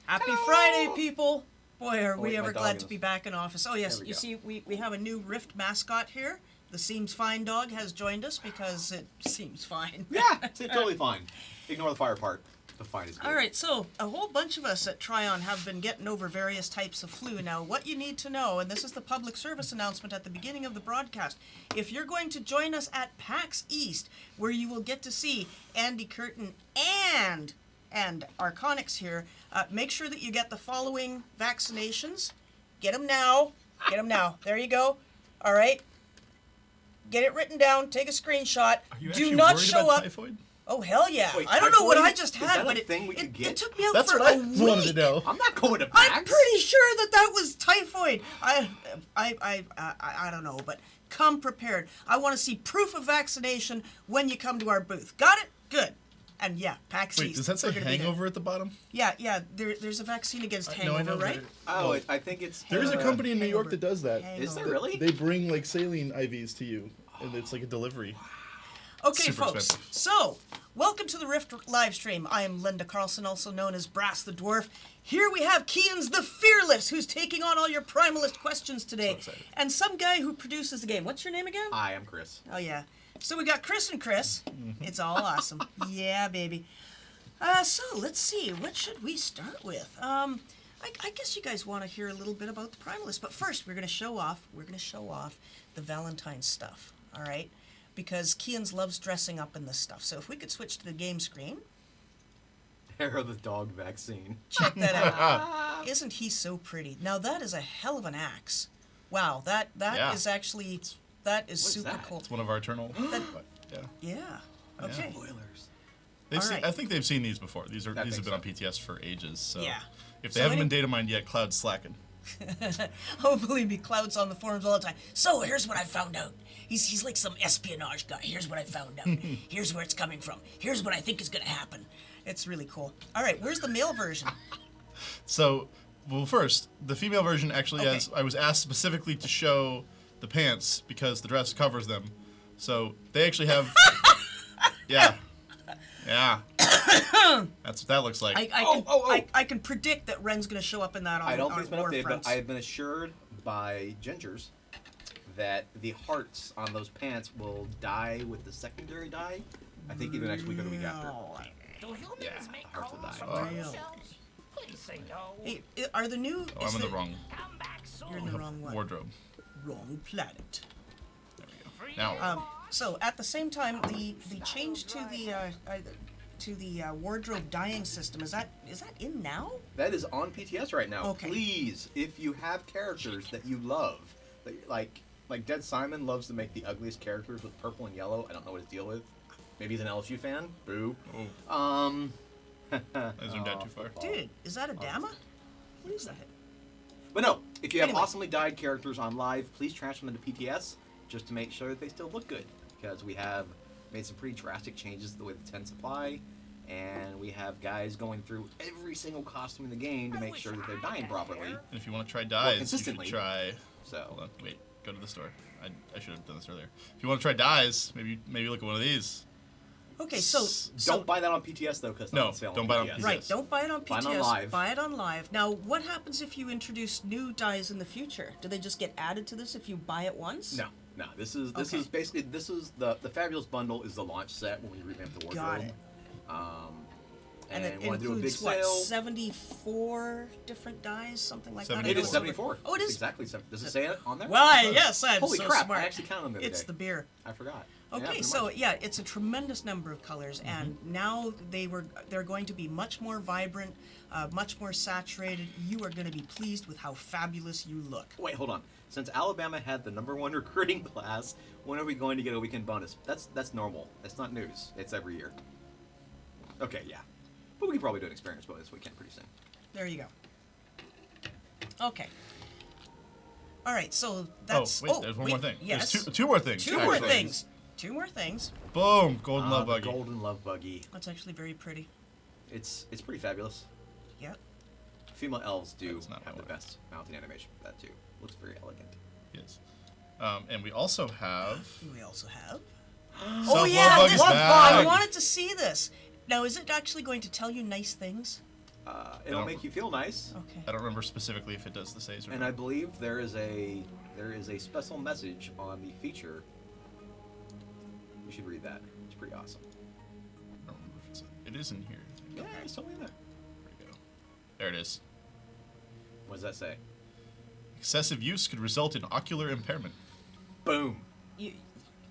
Happy Hello. Friday, people! Boy, are we wait, ever my glad dog to is- be back in office. Oh, yes, There we you go. see, we have a new Rift mascot here. The Seems Fine dog has joined us because it seems fine. Yeah, it's totally fine. Ignore the fire part. The fine is good. All right, so a whole bunch of us at Trion have been getting over various types of flu. Now, what you need to know, and this is the public service announcement at the beginning of the broadcast, if you're going to join us at PAX East, where you will get to see Andy Curtin and Arconix here, make sure that you get the following vaccinations. Get them now. Get them now. There you go. All right. Get it written down. Take a screenshot. Are you Do actually not worried show about up. typhoid? Oh, hell yeah. Wait, I don't know what typhoid? I just Is had, that a but thing we could it get? took me out That's for what I a wanted to week. know. I'm not going to PAX. I'm pretty sure that was typhoid. I don't know, but come prepared. I want to see proof of vaccination when you come to our booth. Got it? Good. And yeah, PAX Wait, East. does that say We're gonna be there. hangover at the bottom? Yeah. There's a vaccine against No, I hangover, know. right? Oh, I think it's... There is a company in New York hangover. that does that. Hangover. Is there really? They bring like saline IVs to you, and it's like a delivery. Okay, Super folks. expensive. So, welcome to the Rift live stream. I am Linda Carlson, also known as Brass the Dwarf. Here we have Keans the Fearless, who's taking on all your Primalist questions today. So excited. And some guy who produces the game. What's your name again? Hi, I'm Chris. Oh, yeah. So we got Chris and Chris. It's all awesome. Yeah, baby. So, let's see. What should we start with? I guess you guys want to hear a little bit about the Primalist. But first, we're going to show off the Valentine stuff. All right? Because Keans loves dressing up in this stuff. So if we could switch to the game screen. Hair of the dog vaccine. Check that out. Isn't he so pretty? Now, that is a hell of an axe. Wow, that Yeah. is actually... That is What is super that? cool. It's one of our eternal. Yeah. Yeah. Okay. Spoilers. They've All seen, right. I think they've seen these before. These have think been on so. PTS for ages. So Yeah. if they So haven't any- been data mined yet, Cloud's slacking. Oh, believe me, Cloud's on the forums all the time. So, here's what I found out. He's like some espionage guy. Here's what I found out. Here's where it's coming from. Here's what I think is going to happen. It's really cool. All right, where's the male version? So, well, first, the female version actually Okay. has. I was asked specifically to show the pants because the dress covers them. So they actually have. Yeah. That's what that looks like. I can predict that Ren's going to show up in that on I don't our think it's been updated, Warfronts. but I have been assured by Gingers that the hearts on those pants will die with the secondary dye. I think either next week or the week after. Do humans Yeah, make the hearts will calls die. from Oh. themselves? Please say no. Hey, are the new... Oh, I'm in the wrong Come back soon. You're in the wrong one. wardrobe. Wrong planet. There we go. Now, So at the same time, the change to the wardrobe dyeing system is that in now? That is on PTS right now. Okay. Please, if you have characters that you love, like Dead Simon loves to make the ugliest characters with purple and yellow. I don't know what his deal with. Maybe he's an LSU fan. Boo. I zoomed out too far. Dude, is that a Dama? What is that? But no, if you have Anyway. awesomely dyed characters on live, please transfer them to PTS just to make sure that they still look good. Because we have made some pretty drastic changes to the way the tents apply, and we have guys going through every single costume in the game to make sure that they're dying properly. And if you want to try dyes, you should consistently. try. So, Hold on, wait. Go to the store. I should have done this earlier. If you want to try dyes, maybe look at one of these. Okay, so don't buy that on PTS though, because No, don't buy it on PTS. right, don't buy it on PTS. Buy it on live. Buy it on live. Now, what happens if you introduce new dyes in the future? Do they just get added to this if you buy it once? No. This is Okay. basically the Fabulous Bundle is the launch set when we revamp the wardrobe. Got it. And it we want to do a big includes what, sale. 74 different dyes, something like that. I It don't is remember. 74. Oh, it It's is. exactly 7. Does it say it on there? Well, yes, I'm Holy so crap! smart. I actually counted them the other It's day. the beer. I forgot. Okay, pretty so much. yeah, it's a tremendous number of colors, and now they're going to be much more vibrant, much more saturated. You are going to be pleased with how fabulous you look. Wait, hold on. Since Alabama had the #1 recruiting class, when are we going to get a weekend bonus? That's normal. That's not news. It's every year. Okay, yeah. But we could probably do an experience bonus weekend pretty soon. There you go. Okay. All right, so that's. Wait, there's one more thing. Yes. There's two more things. Two more actually. things. Two more things. Boom! Golden love The buggy. Golden Love Buggy. That's actually very pretty. It's pretty fabulous. Yeah. Female elves do That's not have the what I- best mounting animation for that too. Looks very elegant. Yes. And we also have. We also have. Self-love Oh yeah, buggy's this. back. I wanted to see this. Now, is it actually going to tell you nice things? It'll make you feel nice. Okay. I don't remember specifically if it does the saves or And not. I believe there is a special message on the feature. You should read that. It's pretty awesome. I don't remember if it's it is in here. Yeah, it's totally in there. Where'd it go? There it is. What does that say? Excessive use could result in ocular impairment. Boom.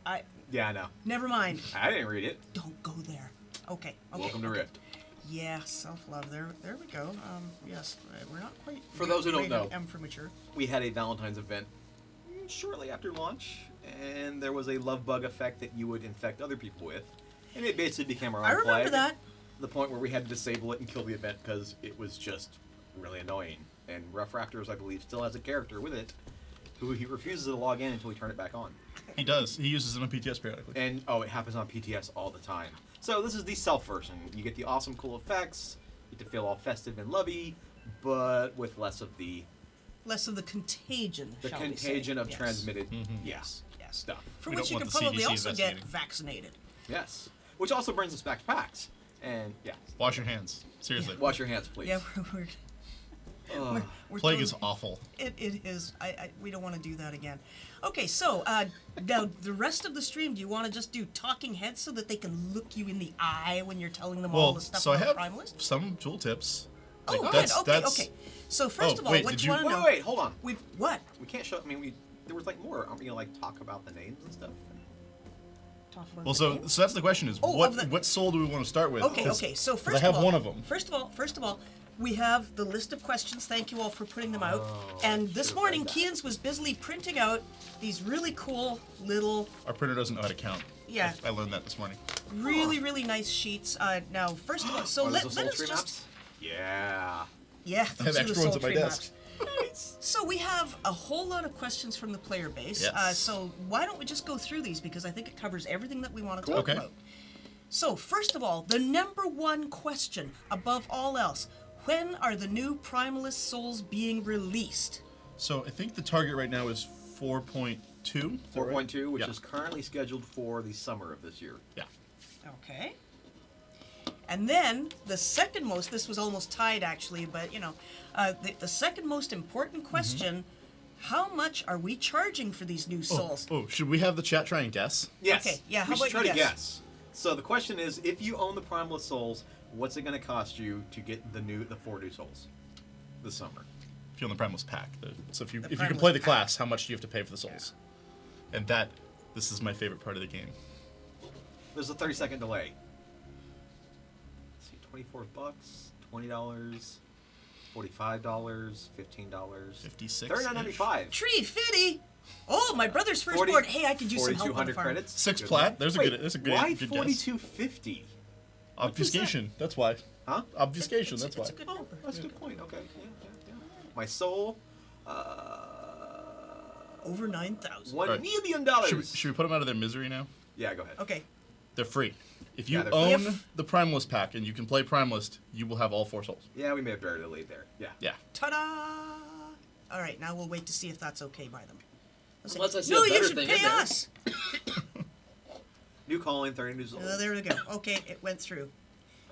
I Yeah, I know. never mind. I didn't read it. Don't go there. Okay. Welcome to Rift. Yeah, self-love. There we go. Yes, we're not quite. For those who don't rated know. M for mature. We had a Valentine's event shortly after launch, and there was a love bug effect that you would infect other people with, and it basically became our own I remember plague. that. The point where we had to disable it and kill the event because it was just really annoying. And Rough Raptors, I believe, still has a character with it who he refuses to log in until we turn it back on. He does. He uses it on PTS periodically. And it happens on PTS all the time. So this is the self version. You get the awesome, cool effects. You get to feel all festive and lovey, but with less of the Contagion. the shall we say. contagion of Yes. transmitted Yes. stuff. For We which don't you want can the probably CDC also get investigating. vaccinated. Yes. Which also brings us back to PAX. And yeah, Wash your hands. Seriously. wash your hands, please. Yeah, Ugh. we're Plague totally- is awful. It is. We don't want to do that again. Okay, so now the rest of the stream, do you want to just do talking heads so that they can look you in the eye when you're telling them all Well, the stuff so I about have Primalist? some tool tips. Oh, Like, good. that's- Okay. So first Oh, of all, wait, what did you you- want to know? Wait, hold on. We've what? We can't show. I mean, there was like more. Aren't we gonna like talk about the names and stuff? Talk about Well, the so name? that's the question: is Oh, of the- what soul do we want to start with? Okay. 'Cause- Okay. So 'cause first I have of all, one of them. First of all, we have the list of questions. Thank you all for putting them out. Oh, And this should've morning, read that. Keans was busily printing out these really cool little, Our printer doesn't know how to count. Yeah. I learned that this morning. really nice sheets. Now, first of all, so Oh, let those us sultry just. maps? Yeah. Yeah, I have those are the extra ones at my sultry desk. maps. So we have a whole lot of questions from the player base. Yes. So why don't we just go through these, because I think it covers everything that we want to Cool. talk Okay. about. So first of all, the number one question above all else: when are the new Primalist souls being released? So I think the target right now is 4.2. 4.2, which Yeah. is currently scheduled for the summer of this year. Yeah. Okay. And then the second most, this was almost tied actually, but the second most important question: how much are we charging for these new souls? Oh, should we have the chat try and guess? Yes. Okay, yeah, how we should about try you to guess? guess. So the question is, if you own the Primalist souls, what's it going to cost you to get the 4 new souls this summer? If you own the Primalist pack. So if you The can Primalist play the pack. class, how much do you have to pay for the souls? And this is my favorite part of the game. There's a 30-second delay. Let's see, $24, $20, $45, $15, 56. $39.95. Tree Fitty! Oh, my brother's 40 firstborn. Hey, I could use some help on the 4,200 farm. credits. 6 Good plat. one. There's a Wait, good. That's a good. Why good guess. $42.50? Obfuscation. That's why. Huh? Obfuscation. That's why. It's a good number. That's a good point. Okay. Yeah. My soul, Over 9,000. $1 Alright. million. Should we put them out of their misery now? Yeah, go ahead. Okay. They're free. If you Yeah, they're own free. If- the Primalist pack and you can play Primalist, you will have all 4 souls. Yeah, we may have buried the lead there. Yeah. Yeah. Ta-da! All right, now we'll wait to see if that's okay by them. Listen, Unless I see no, a you better should thing pay in there. us. New calling, 30 new souls. There we go. Okay, it went through.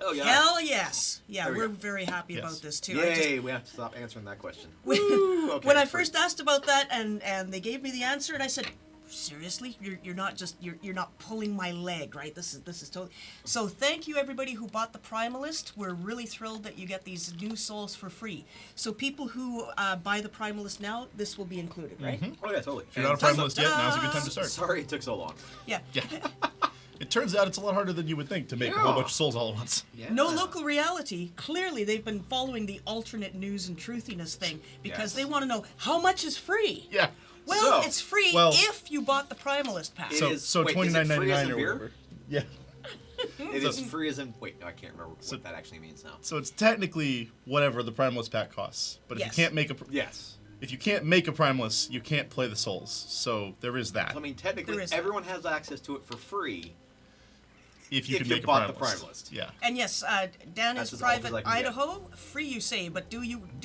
Oh yeah. Hell yes. Yeah, There we we're go. very happy Yes. about this too. I just- Yay! We have to stop answering that question. when Okay, when I free. first asked about that, and they gave me the answer, and I said, seriously, you're not just you're not pulling my leg, right? This is totally. So thank you everybody who bought the Primalist. We're really thrilled that you get these new souls for free. So people who buy the Primalist now, this will be included, right? Oh yeah, totally. If you're not a And- Primalist yet, now's a good time to start. Sorry it took so long. Yeah. Yeah. It turns out it's a lot harder than you would think to make a whole Yeah. bunch of souls all at once. Yeah. No local reality. Clearly, they've been following the alternate news and truthiness thing because Yes. they want to know how much is free. Yeah. Well, So- it's free Well- if you bought the Primalist pack. It So is- so wait, is it free as $29.99 in or beer? whatever. Yeah. It is free as in. Wait, no, I can't remember So- what that actually means now. So it's technically whatever the Primalist pack costs. But if Yes. you can't make a Yes. if you can't make a Primalist, you can't play the souls. So there is that. I mean, technically, There is that. everyone has access to it for free. if you if can you make bought a the Primalist. Primalist. Yeah. And yes, Dan That's is as old as private I can get. Idaho, free you say, but do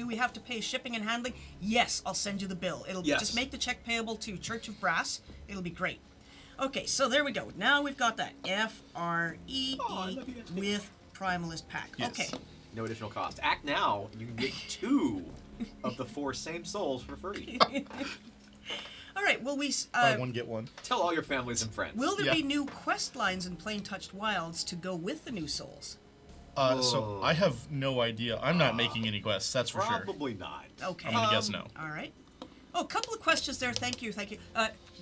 we have to pay shipping and handling? Yes, I'll send you the bill. It'll Yes. just make the check payable to Church of Brass. It'll be great. Okay, so there we go. Now we've got that FREE Oh, I love you. with Primalist pack. Yes. Okay. no additional cost. Act now, you can get 2 of the 4 same souls for free. All right. Will we? Buy one get one. Tell all your families and friends. Will there Yeah. be new quest lines in Plain Touched Wilds to go with the new souls? So Whoa. I have no idea. I'm not making any quests. That's for sure. Probably not. Okay. I'm gonna guess no. All right. Oh, a couple of questions there. Thank you.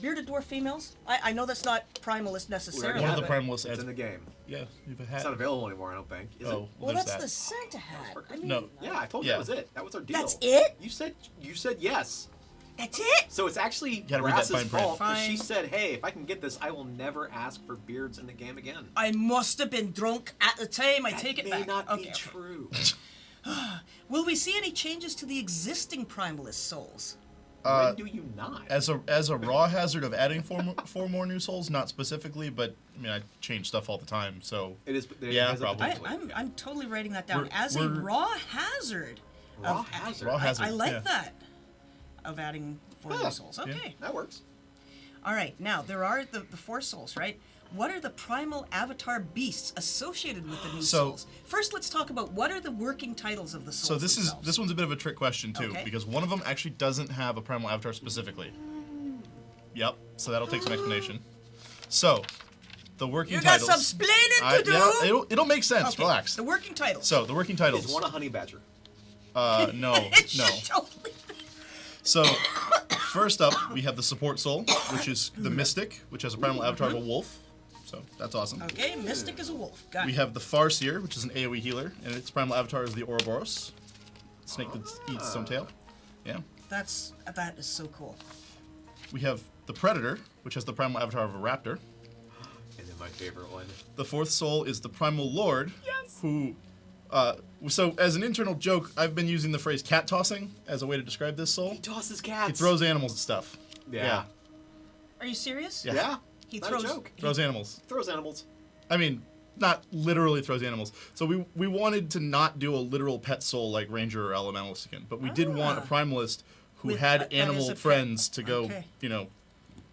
Bearded dwarf females. I know that's not Primalist We necessarily. already One of have the it. Primalists It's adds- in the game. Yeah, you've It's had. not available anymore, I don't think. Is it? Oh, Well, there's that's that. the Santa hat. I mean, No. Yeah, I told you Yeah. that was it. That was our deal. That's it? You said yes. That's it. So it's actually gotta read that Brass's fine print. fault because she Fine. said, "Hey, if I can get this, I will never ask for beards in the game again." I must have been drunk at the time. I That take it may back. not okay. be true. Will we see any changes to the existing Primalist souls? When do you not? As a raw hazard of adding four more new souls, not specifically, but I mean I change stuff all the time. So It is. It Yeah, has a probably. potential. I'm totally writing that down We're- as a we're- raw hazard. Raw of- hazard. Raw hazard. I like yeah. that. Of adding 4 Yeah, new souls. yeah. Okay. That works. All right. Now there are the 4 souls, right? What are the primal avatar beasts associated with the new So- souls? First, let's talk about what are the working titles of the souls. So this themselves? one's a bit of a trick question too, Okay. because one of them actually doesn't have a primal avatar specifically. Yep. So that'll take some explanation. So, the working You got titles. some splaining to do. Yeah, it'll make sense. Okay, Relax. The working titles. So the working titles. Is one a honey badger? No, It no. should totally- So, first up, we have the support soul, which is the Mystic, which has a primal avatar of a wolf. So, that's awesome. Okay, Mystic is a wolf. Got We it. have the Farseer, which is an AoE healer, and its primal avatar is the Ouroboros. Snake that eats some tail. Yeah. That is so cool. We have the Predator, which has the primal avatar of a raptor. And then my favorite one. The fourth soul is the Primal Lord, who... so, as an internal joke, I've been using the phrase cat tossing as a way to describe this soul. He tosses cats. He throws animals at stuff. Yeah. Are you serious? Yeah. Yeah. He Not throws. a joke. Throws animals. Throws animals. I mean, not literally throws animals. So we wanted to not do a literal pet soul like Ranger or Elementalist again, but we did want a Ah. Primalist who With- had that is animal a pet. friends to go, Okay.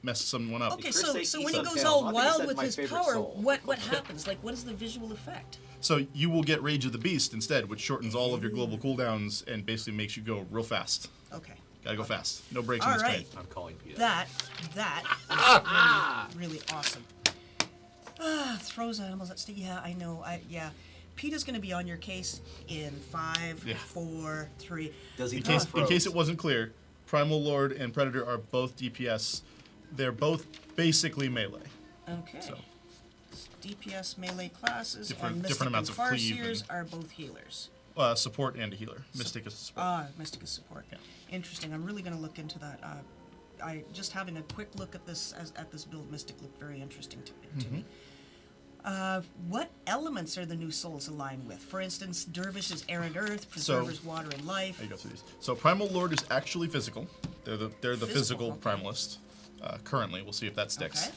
mess someone up. Okay, Chris so said when he eat goes some all tail. I think he wild said with my his favorite power, soul. what happens? Like, what is the visual effect? So you will get Rage of the Beast instead, which shortens all of your global cooldowns and basically makes you go real fast. Okay. Gotta go fast. No breaks All in this right. train. I'm calling Peter. That is really, really awesome. Throws animals at yeah, I know. Yeah. PETA's going to be on your case in 5, Yeah. 4, 3. Does he In throw case throws? it wasn't clear, Primal Lord and Predator are both DPS. They're both basically melee. Okay. So. DPS melee classes Different- and Mystic different amounts and of cleave Farseers and- are both healers. Support and a healer. Mystic is a support. Mystic is support. Yeah. Interesting. I'm really going to look into that. I just having a quick look at this at this build, Mystic looked very interesting to me. What elements are the new souls aligned with? For instance, Dervish is air and earth, Preserver's water and life. How you go through these. So Primal Lord is actually physical. They're the Physical, physical okay. Primalist. Currently, we'll see if that sticks.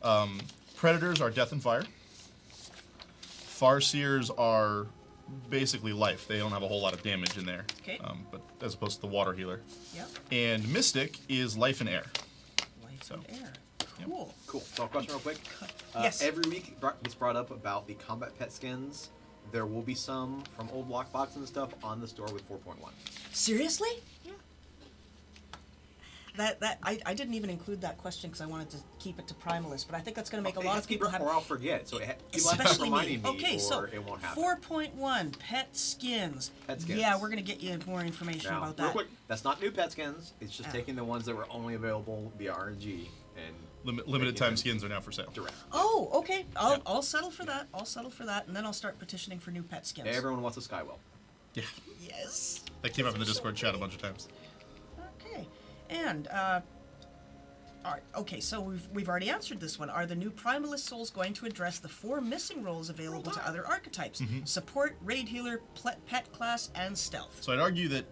Okay. Predators are death and fire. Farseers are basically life. They don't have a whole lot of damage in there. Okay. But as opposed to the water healer. Yep. And Mystic is life and air. Life So, and air. Cool. Cool. So, a question real quick. Yes. Every week gets brought up about the combat pet skins. There will be some from old lockbox and stuff on the store with 4.1. Seriously? Yeah. I didn't even include that question because I wanted to keep it to Primalist, but I think that's going to make a lot of people have. Or I'll forget. So people have to keep Especially reminding me, Okay, or so it won't happen. 4.1 pet skins. Pet skins. Yeah, we're gonna get you more information Now, about real that. quick, that's not new pet skins. It's just Ah. taking the ones that were only available via RNG and Limited making time them skins are now for sale. direct. Oh, okay. Yeah. I'll settle for that. And then I'll start petitioning for new pet skins. Everyone wants a Skywell. Yeah. Yes. That came up in the Discord chat a bunch of times. Okay. And all right. Okay. So we've already answered this one. Are the new Primalist souls going to address the 4 missing roles available to other archetypes? Mm-hmm. Support, raid healer, pet class, and stealth. So I'd argue that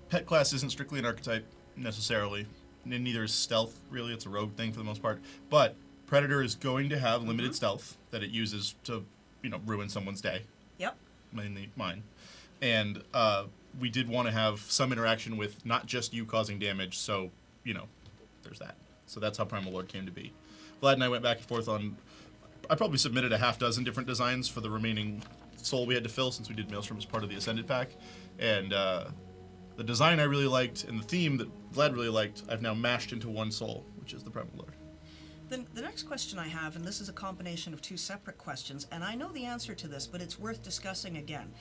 pet class isn't strictly an archetype necessarily. And neither is stealth, really. It's a rogue thing for the most part. But Predator is going to have limited stealth that it uses to, ruin someone's day, Yep. mainly mine. And we did want to have some interaction with not just you causing damage, so, there's that. So that's how Primal Lord came to be. Vlad and I went back and forth on... I probably submitted a half dozen different designs for the remaining soul we had to fill since we did Maelstrom as part of the Ascended pack, and the design I really liked and the theme that Vlad really liked, I've now mashed into one soul, which is the Primal Lord. Then the next question I have, and this is a combination of two separate questions, and I know the answer to this, but it's worth discussing again.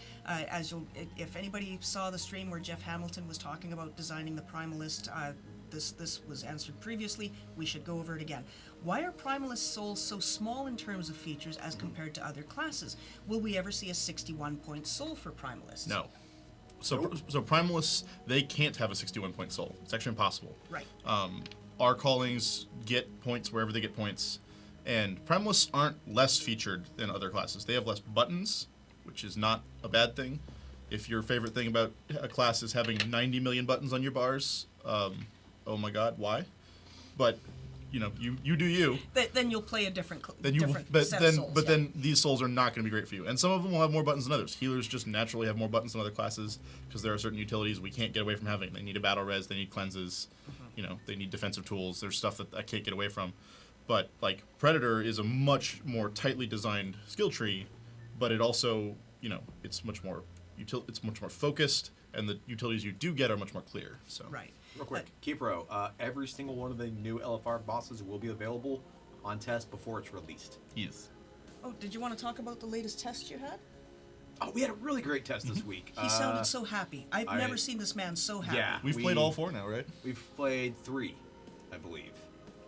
If anybody saw the stream where Jeff Hamilton was talking about designing the Primalist, this was answered previously. We should go over it again. Why are Primalist souls so small in terms of features as compared to other classes? Will we ever see a 61-point soul for Primalists? No. So Primalists, they can't have a 61-point soul. It's actually impossible. Right. Our callings get points wherever they get points, and Primalists aren't less featured than other classes. They have less buttons, which is not a bad thing. If your favorite thing about a class is having 90 million buttons on your bars, oh my god, why? But you do you. Then you'll play a different set of souls. Then these souls are not going to be great for you, and some of them will have more buttons than others. Healers just naturally have more buttons than other classes because there are certain utilities we can't get away from having. They need a battle res, they need cleanses, they need defensive tools. There's stuff that I can't get away from. But like Predator is a much more tightly designed skill tree, but it also it's much more it's much more focused, and the utilities you do get are much more clear. So Right. Real quick, Kipro, every single one of the new LFR bosses will be available on test before it's released. Yes. Oh, did you want to talk about the latest test you had? Oh, we had a really great test this week. He sounded so happy. I've never seen this man so happy. Yeah. We've played all 4 now, right? We've played 3, I believe.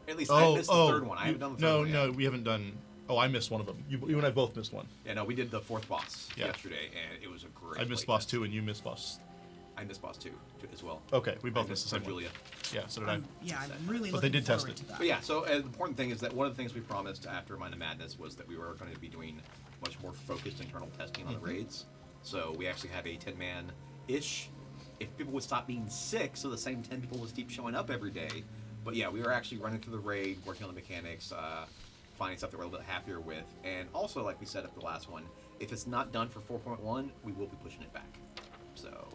At least I missed the third one. I haven't done the third one yet. No, we haven't done. Oh, I missed one of them. You and I both missed one. Yeah, no, we did the 4th boss Yeah. yesterday, and it was a great. I missed play boss test. 2, and you missed boss. I missed boss 2 as well. Okay, we both I missed the same Julia. one. Yeah, so did I. Yeah, I'm really But they looking did test forward it. to that. But yeah, so the important thing is that one of the things we promised after Mind of Madness was that we were going to be doing much more focused internal testing on the raids. So we actually have a 10-man-ish. If people would stop being sick, so the same 10 people would keep showing up every day. But yeah, we were actually running through the raid, working on the mechanics, finding stuff that we're a little bit happier with. And also, like we said at the last one, if it's not done for 4.1, we will be pushing it back. So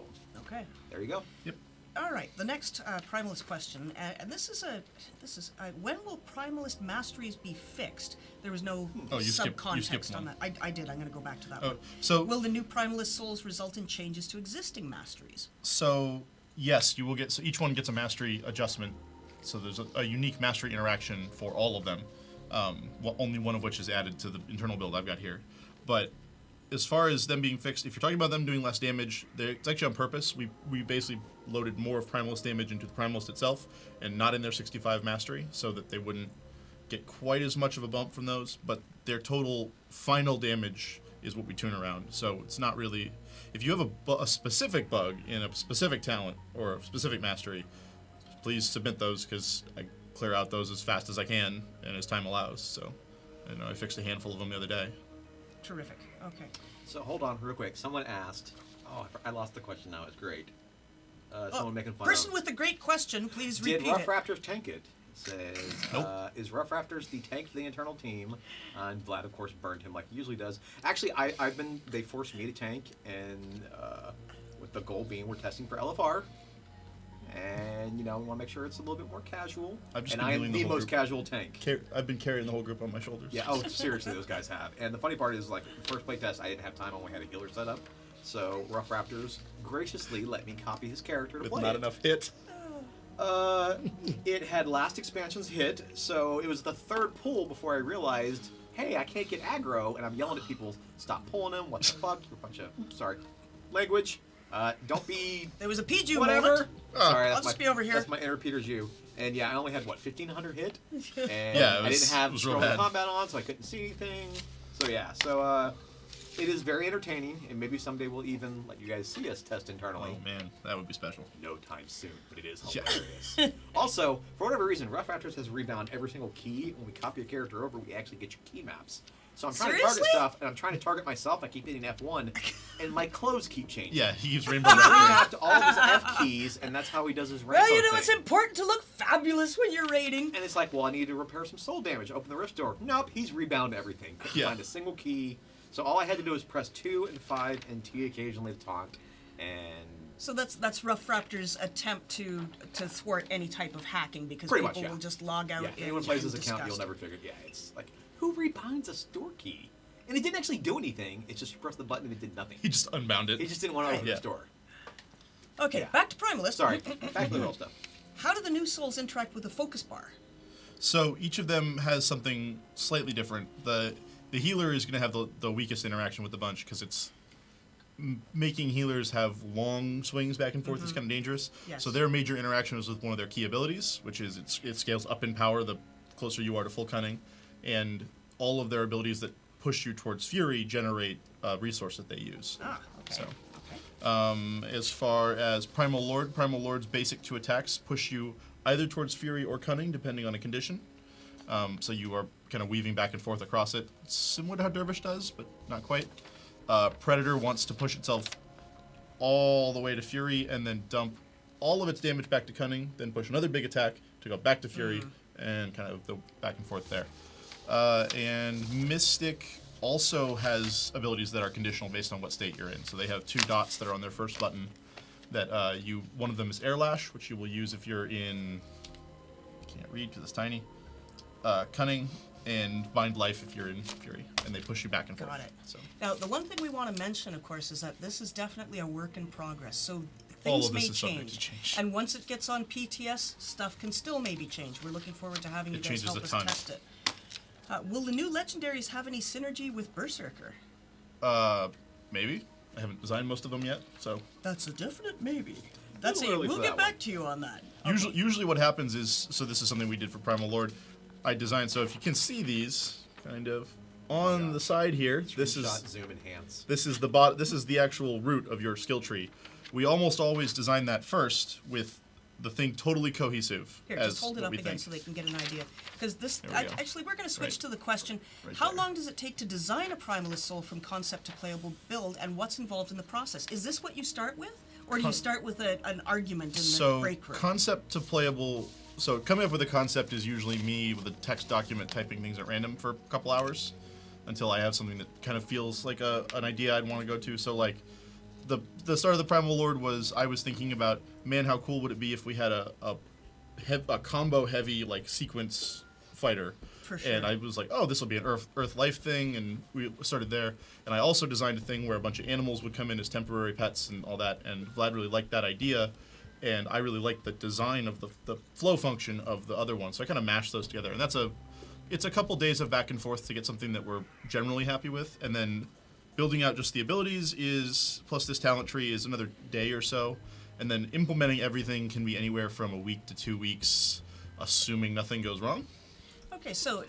Okay. there you go. Yep. All right. The next Primalist question, and this is when will Primalist masteries be fixed? There was no Oh, you skipped subcontext on one. that. I did. I'm going to go back to that Oh, one. so Will the new Primalist souls result in changes to existing masteries? So yes, you will get. So each one gets a mastery adjustment. So there's a unique mastery interaction for all of them. Only one of which is added to the internal build I've got here. But as far as them being fixed, if you're talking about them doing less damage, it's actually on purpose. We basically loaded more of Primalist damage into the Primalist itself, and not in their 65 mastery, so that they wouldn't get quite as much of a bump from those. But their total final damage is what we tune around. So it's not really. If you have a specific bug in a specific talent or a specific mastery, please submit those, because I clear out those as fast as I can and as time allows. So, I fixed a handful of them the other day. Terrific. Okay. So hold on real quick. Someone asked. Oh, I lost the question now. It's great. Someone making fun Person of. with a great question, please Did repeat Rough it. Raptors tank it? Says, Nope. Is Rough Raptors the tank for the internal team? And Vlad, of course, burned him like he usually does. Actually, they forced me to tank, and with the goal being we're testing for LFR. And, we want to make sure it's a little bit more casual. I've just and been I am healing the the whole most group. casual tank. I've been carrying the whole group on my shoulders. Yeah, oh, seriously, those guys have. And the funny part is, like, the first playtest, I didn't have time. I only had a healer set up. So, Rough Raptors graciously let me copy his character to With play not it. enough hit. It had last expansion's hit, so it was the third pull before I realized, hey, I can't get aggro, and I'm yelling at people, stop pulling him, what the fuck, you're a bunch of, sorry, language, don't be, There was a PG whatever. moment. Sorry, I'll that's just my, be over here. That's my inner Peter Jew. And yeah, I only had, 1,500 hit? And Yeah, I didn't have it was real strong bad. combat on, so I couldn't see anything. So yeah, it is very entertaining, and maybe someday we'll even let you guys see us test internally. Oh man, that would be special. No time soon, but it is Yeah. hilarious. Also, for whatever reason, Rough Raptors has rebound every single key. When we copy a character over, we actually get your key maps. So I'm trying to target Seriously? stuff, and I'm trying to target myself. I keep hitting F1, and my clothes keep changing. Yeah, he keeps rainbow He everything. remapped all of his F keys, and that's how he does his rainbow Well, thing. it's important to look fabulous when you're raiding. And it's like, well, I need to repair some soul damage. Open the rift door. Nope, he's rebound everything. Couldn't Yeah. find a single key. So all I had to do was press 2 and 5 and T occasionally to taunt, and So that's Rough Raptor's attempt to thwart any type of hacking, because Pretty people much, yeah. will just log out. yeah, in anyone plays this account, disgust. you'll never figure it. Yeah, it's like, who rebinds a store key? And it didn't actually do anything. It's just you press the button and it did nothing. He just unbound it. He just didn't want to open Yeah. the door. Okay, Yeah. back to Primalist. Sorry, back to the real stuff. How do the new souls interact with the focus bar? So each of them has something slightly different. The healer is going to have the weakest interaction with the bunch because it's making healers have long swings back and forth is kind of dangerous. Yes. So their major interaction is with one of their key abilities, which is it scales up in power the closer you are to full cunning, and all of their abilities that push you towards fury generate a resource that they use. Ah, okay. So. Okay. As far as Primal Lord's basic 2 attacks push you either towards Fury or Cunning, depending on a condition. So you are kind of weaving back and forth across it, similar to how Dervish does, but not quite. Predator wants to push itself all the way to Fury and then dump all of its damage back to Cunning, then push another big attack to go back to Fury, and kind of the back and forth there. And Mystic also has abilities that are conditional based on what state you're in. So they have 2 dots that are on their first button that one of them is Air Lash, which you will use if you're in, I can't read because it's tiny, Cunning, and Bind Life if you're in Fury, and they push you back and forth. Got it. So Now, the one thing we want to mention, of course, is that this is definitely a work in progress. So All things of this may is subject change. to change. And once it gets on PTS, stuff can still maybe change. We're looking forward to having It you guys changes help a us ton. test it. Will the new legendaries have any synergy with Berserker? maybe. I haven't designed most of them yet, so That's a definite maybe. That's Little it. early We'll for get that back to you on that. usually what happens is, so this is something we did for Primal Lord. I designed, so if you can see these, kind of, on the side here, this Screenshot, is zoom, enhance. this is the actual root of your skill tree. We almost always design that first with the thing totally cohesive. Here, as just hold it what up we again think. so they can get an idea. Because this, There we go. actually, we're going to switch Right. to the question: Right how there. long does it take to design a Primalist soul from concept to playable build, and what's involved in the process? Is this what you start with, or do you start with an argument in the So break room? concept to playable. So coming up with a concept is usually me with a text document typing things at random for a couple hours until I have something that kind of feels like an idea I'd want to go to. So like the start of the Primal Lord was I was thinking about, man, how cool would it be if we had a combo heavy like sequence fighter. For sure. And I was like, oh, this will be an Earth life thing, and we started there. And I also designed a thing where a bunch of animals would come in as temporary pets and all that. And Vlad really liked that idea, and I really liked the design of the flow function of the other one. So I kind of mashed those together, and it's a couple days of back and forth to get something that we're generally happy with, and then building out just the abilities is plus this talent tree is another day or so, and then implementing everything can be anywhere from a week to 2 weeks, assuming nothing goes wrong. Okay, so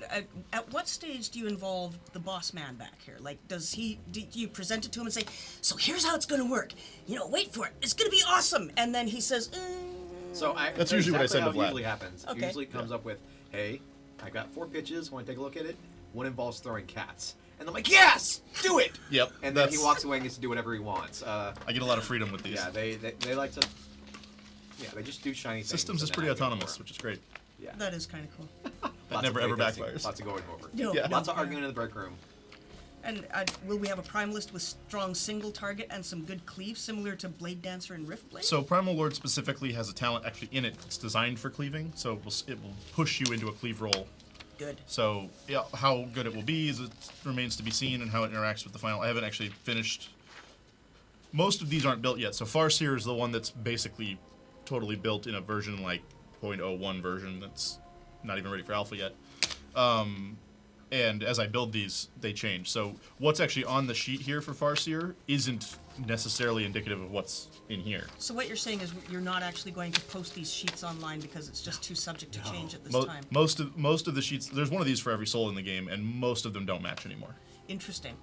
at what stage do you involve the boss man back here? Like, do you present it to him and say, so here's how it's going to work. Wait for it. It's going to be awesome. And then he says, So That's usually what I exactly said to how it Vlad. usually happens. Okay. It usually comes up with, hey, I got 4 pitches. Want to take a look at it? One involves throwing cats. And I'm like, yes! Do it! Yep. And then he walks away and gets to do whatever he wants. I get a lot of freedom with these. Yeah, they like to... Yeah, they just do shiny things. Systems is and then pretty I get autonomous, more. which is great. Yeah. that is kind of cool. That Lots never of ever playtesting, backfires. Lots of going over. No, Yeah. Lots of arguing in the break room. And will we have a Primalist with strong single target and some good cleave, similar to Blade Dancer and Riftblade? So Primal Lord specifically has a talent actually in it. It's designed for cleaving, so it will push you into a cleave roll. Good. So yeah, how good it will be is it remains to be seen, and how it interacts with the final. I haven't actually finished. Most of these aren't built yet. So Farseer is the one that's basically totally built in a version like 0.01 version that's not even ready for alpha yet. And as I build these, they change. So what's actually on the sheet here for Farseer isn't necessarily indicative of what's in here. So what you're saying is you're not actually going to post these sheets online because it's just too subject to change at this time. Most of the sheets, there's one of these for every soul in the game, and most of them don't match anymore. Interesting.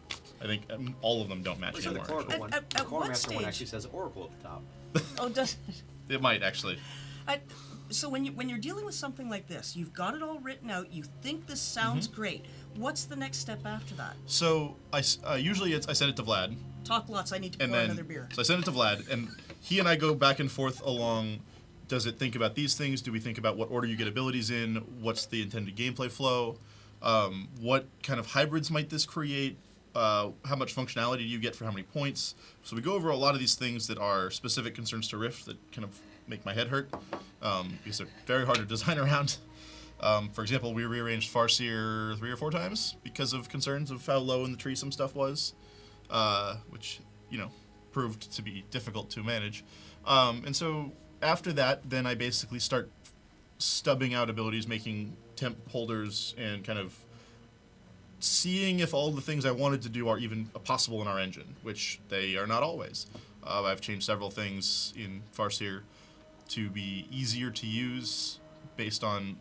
I think all of them don't match So the anymore. Oracle one, At the Core what Master one stage? actually says Oracle at the top. Oh, does It might actually. so when you're dealing with something like this, you've got it all written out. You think this sounds great. What's the next step after that? So I send it to Vlad, Talk lots. I need to and pour then another beer. so I send it to Vlad, and he and I go back and forth along. Does it think about these things? Do we think about what order you get abilities in? What's the intended gameplay flow? What kind of hybrids might this create? How much functionality do you get for how many points? So we go over a lot of these things that are specific concerns to Rift that kind of make my head hurt because they're very hard to design around. For example, we rearranged Farseer 3 or 4 times because of concerns of how low in the tree some stuff was, which, proved to be difficult to manage. And so after that, then I basically start stubbing out abilities, making temp holders, and kind of seeing if all the things I wanted to do are even possible in our engine, which they are not always. I've changed several things in Farseer to be easier to use based on,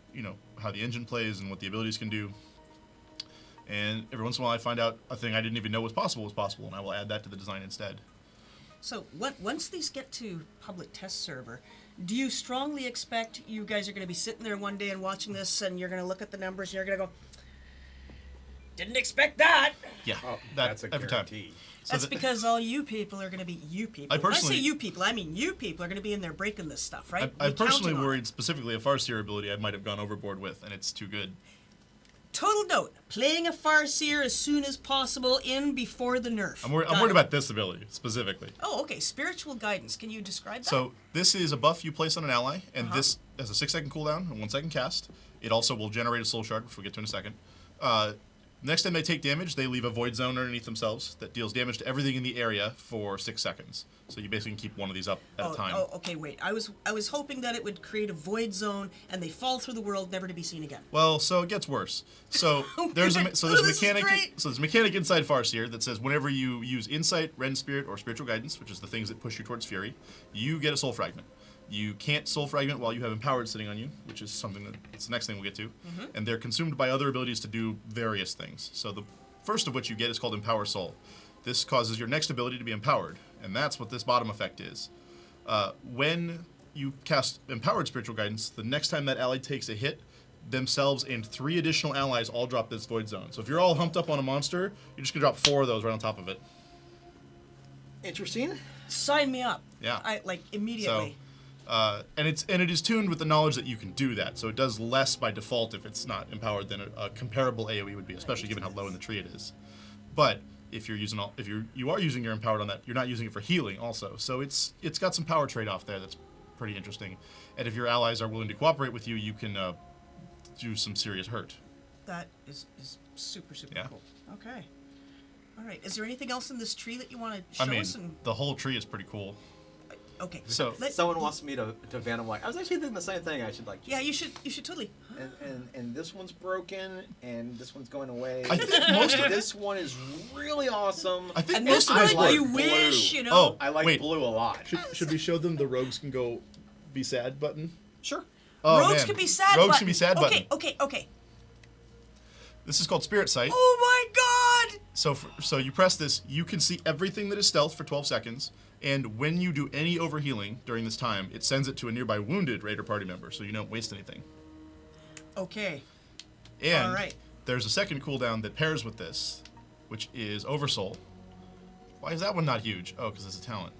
how the engine plays and what the abilities can do. And every once in a while I find out a thing I didn't even know was possible, and I will add that to the design instead. So once these get to public test server, do you strongly expect you guys are going to be sitting there one day and watching this, and you're going to look at the numbers and you're going to go, didn't expect that? Yeah, Oh, that's a every time. guarantee. So That's because all you people are going to be you people. I When personally- say you people, I mean you people are going to be in there breaking this stuff, right? I We're personally counting on worried it. specifically a Farseer ability I might have gone overboard with, and it's too good. Total note: playing a Farseer as soon as possible, in before the nerf. I'm worried about this ability specifically. Oh, okay. Spiritual guidance. Can you describe that? So this is a buff you place on an ally, and this has a 6-second cooldown and 1-second cast. It also will generate a soul shard, which we'll get to in a second. Next time they take damage, they leave a void zone underneath themselves that deals damage to everything in the area for 6 seconds. So you basically can keep one of these up at a time. Oh, okay. Wait. I was hoping that it would create a void zone and they fall through the world, never to be seen again. Well, so it gets worse. So there's a This is great. mechanic inside Farseer that says whenever you use Insight, Rend Spirit, or Spiritual Guidance, which is the things that push you towards Fury, you get a Soul Fragment. You can't Soul Fragment while you have Empowered sitting on you, which is something that's the next thing we'll get to. And they're consumed by other abilities to do various things. So the first of which you get is called Empower Soul. This causes your next ability to be empowered, and that's what this bottom effect is. When you cast Empowered Spiritual Guidance, the next time that ally takes a hit, themselves and 3 additional allies all drop this Void Zone. So if you're all humped up on a monster, you're just going to drop 4 of those right on top of it. Interesting. Sign me up. Yeah. I immediately. And it is tuned with the knowledge that you can do that, so it does less by default if it's not empowered than a comparable AOE would be, especially given how low in the tree it is. But if you're using you are using your empowered on that, you're not using it for healing also. So it's got some power trade-off there that's pretty interesting. And if your allies are willing to cooperate with you, you can do some serious hurt. That is super Yeah. cool. Okay. All right. Is there anything else in this tree that you want to show I mean, us? the whole tree is pretty cool. Okay. So- Someone wants me to Venom like I was actually thinking the same thing. I should like. Yeah, you should totally. And this one's broken, and this one's going away. I think most of this one is really awesome. I think And most this of one, those like you work. blue. wish, you know. Oh, I like wait. blue a lot. Should we show them the rogues can go be sad button? Sure. Oh, Rogues man. can be sad. Rogues button. can be sad button. Okay. This is called Spirit Sight. Oh my God! So you press this, you can see everything that is stealth for 12 seconds, and when you do any overhealing during this time, it sends it to a nearby wounded raider party member, so you don't waste anything. Okay. And All right. there's a second cooldown that pairs with this, which is Oversoul. Why is that one not huge? Oh, because it's a talent.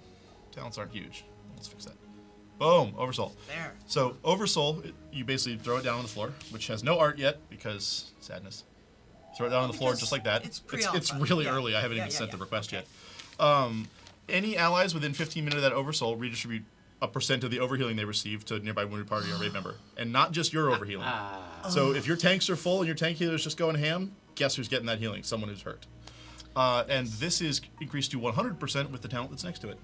Talents aren't huge. Let's fix that. Boom, Oversoul. There. So Oversoul, you basically throw it down on the floor, which has no art yet because sadness. Throw it down on the floor Because just like that. it's It's pre-alpha. really Yeah. early. I haven't Yeah, even yeah, sent the yeah. request Okay. yet. Any allies within 15 minutes of that Oversoul redistribute a percent of the overhealing they receive to a nearby wounded party or raid member, and not just your overhealing. So if your tanks are full and your tank healer is just going ham, guess who's getting that healing? Someone who's hurt. And this is increased to 100% with the talent that's next to it.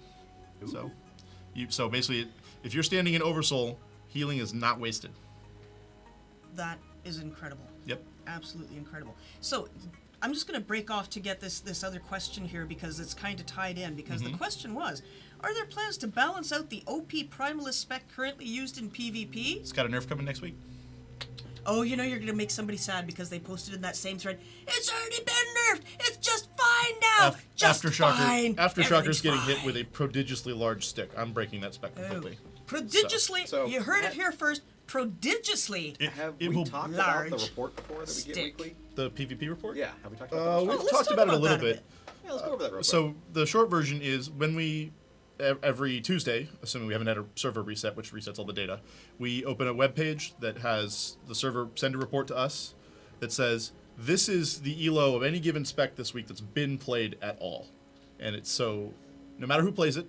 So basically, if you're standing in Oversoul, healing is not wasted. That is incredible. Yep. Absolutely incredible. So I'm just going to break off to get this other question here because it's kind of tied in. Because the question was, are there plans to balance out the OP Primalist spec currently used in PvP? It's got a nerf coming next week. Oh, you know you're going to make somebody sad because they posted in that same thread, it's already been nerfed! It's just fine now! Just fine! Aftershocker's Everything's getting hit fine." with a prodigiously large stick. I'm breaking that spec completely. Prodigiously, So- you heard it here first, prodigiously. Have It we will- talked about the large report before that we get stick. weekly? The PvP report? Yeah. Have we talked about that? We've let's talked talk about it a about little that a bit. bit. Yeah, let's go over that real quick. So the short version is when we every Tuesday, assuming we haven't had a server reset, which resets all the data, we open a web page that has the server send a report to us that says this is the elo of any given spec this week that's been played at all, and it's so no matter who plays it,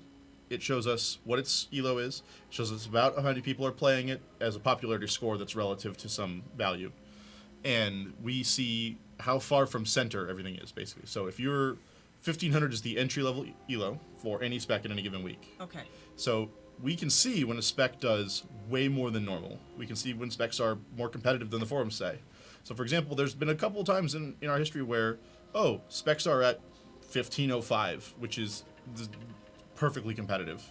it shows us what its elo is. It shows us about how many people are playing it as a popularity score that's relative to some value. And we see how far from center everything is, basically. So if you're 1500 is the entry level elo for any spec in any given week. Okay. So we can see when a spec does way more than normal. We can see when specs are more competitive than the forums say. So for example, there's been a couple of times in our history where, specs are at 1505, which is perfectly competitive.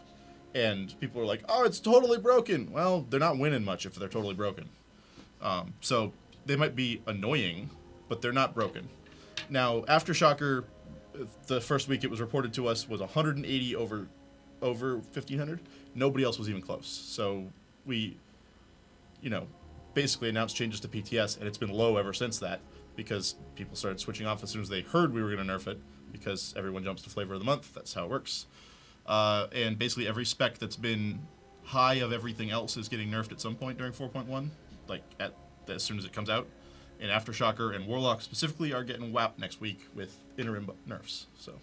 And people are like, oh, it's totally broken. Well, they're not winning much if they're totally broken. So they might be annoying, but they're not broken. Now, Aftershocker, the first week it was reported to us was 180 over 1500. Nobody else was even close. So we, basically announced changes to PTS, and it's been low ever since that because people started switching off as soon as they heard we were going to nerf it because everyone jumps to flavor of the month. That's how it works. And basically every spec that's been high of everything else is getting nerfed at some point during 4.1, like as soon as it comes out. And Aftershocker and Warlock specifically are getting whapped next week with interim nerfs. So.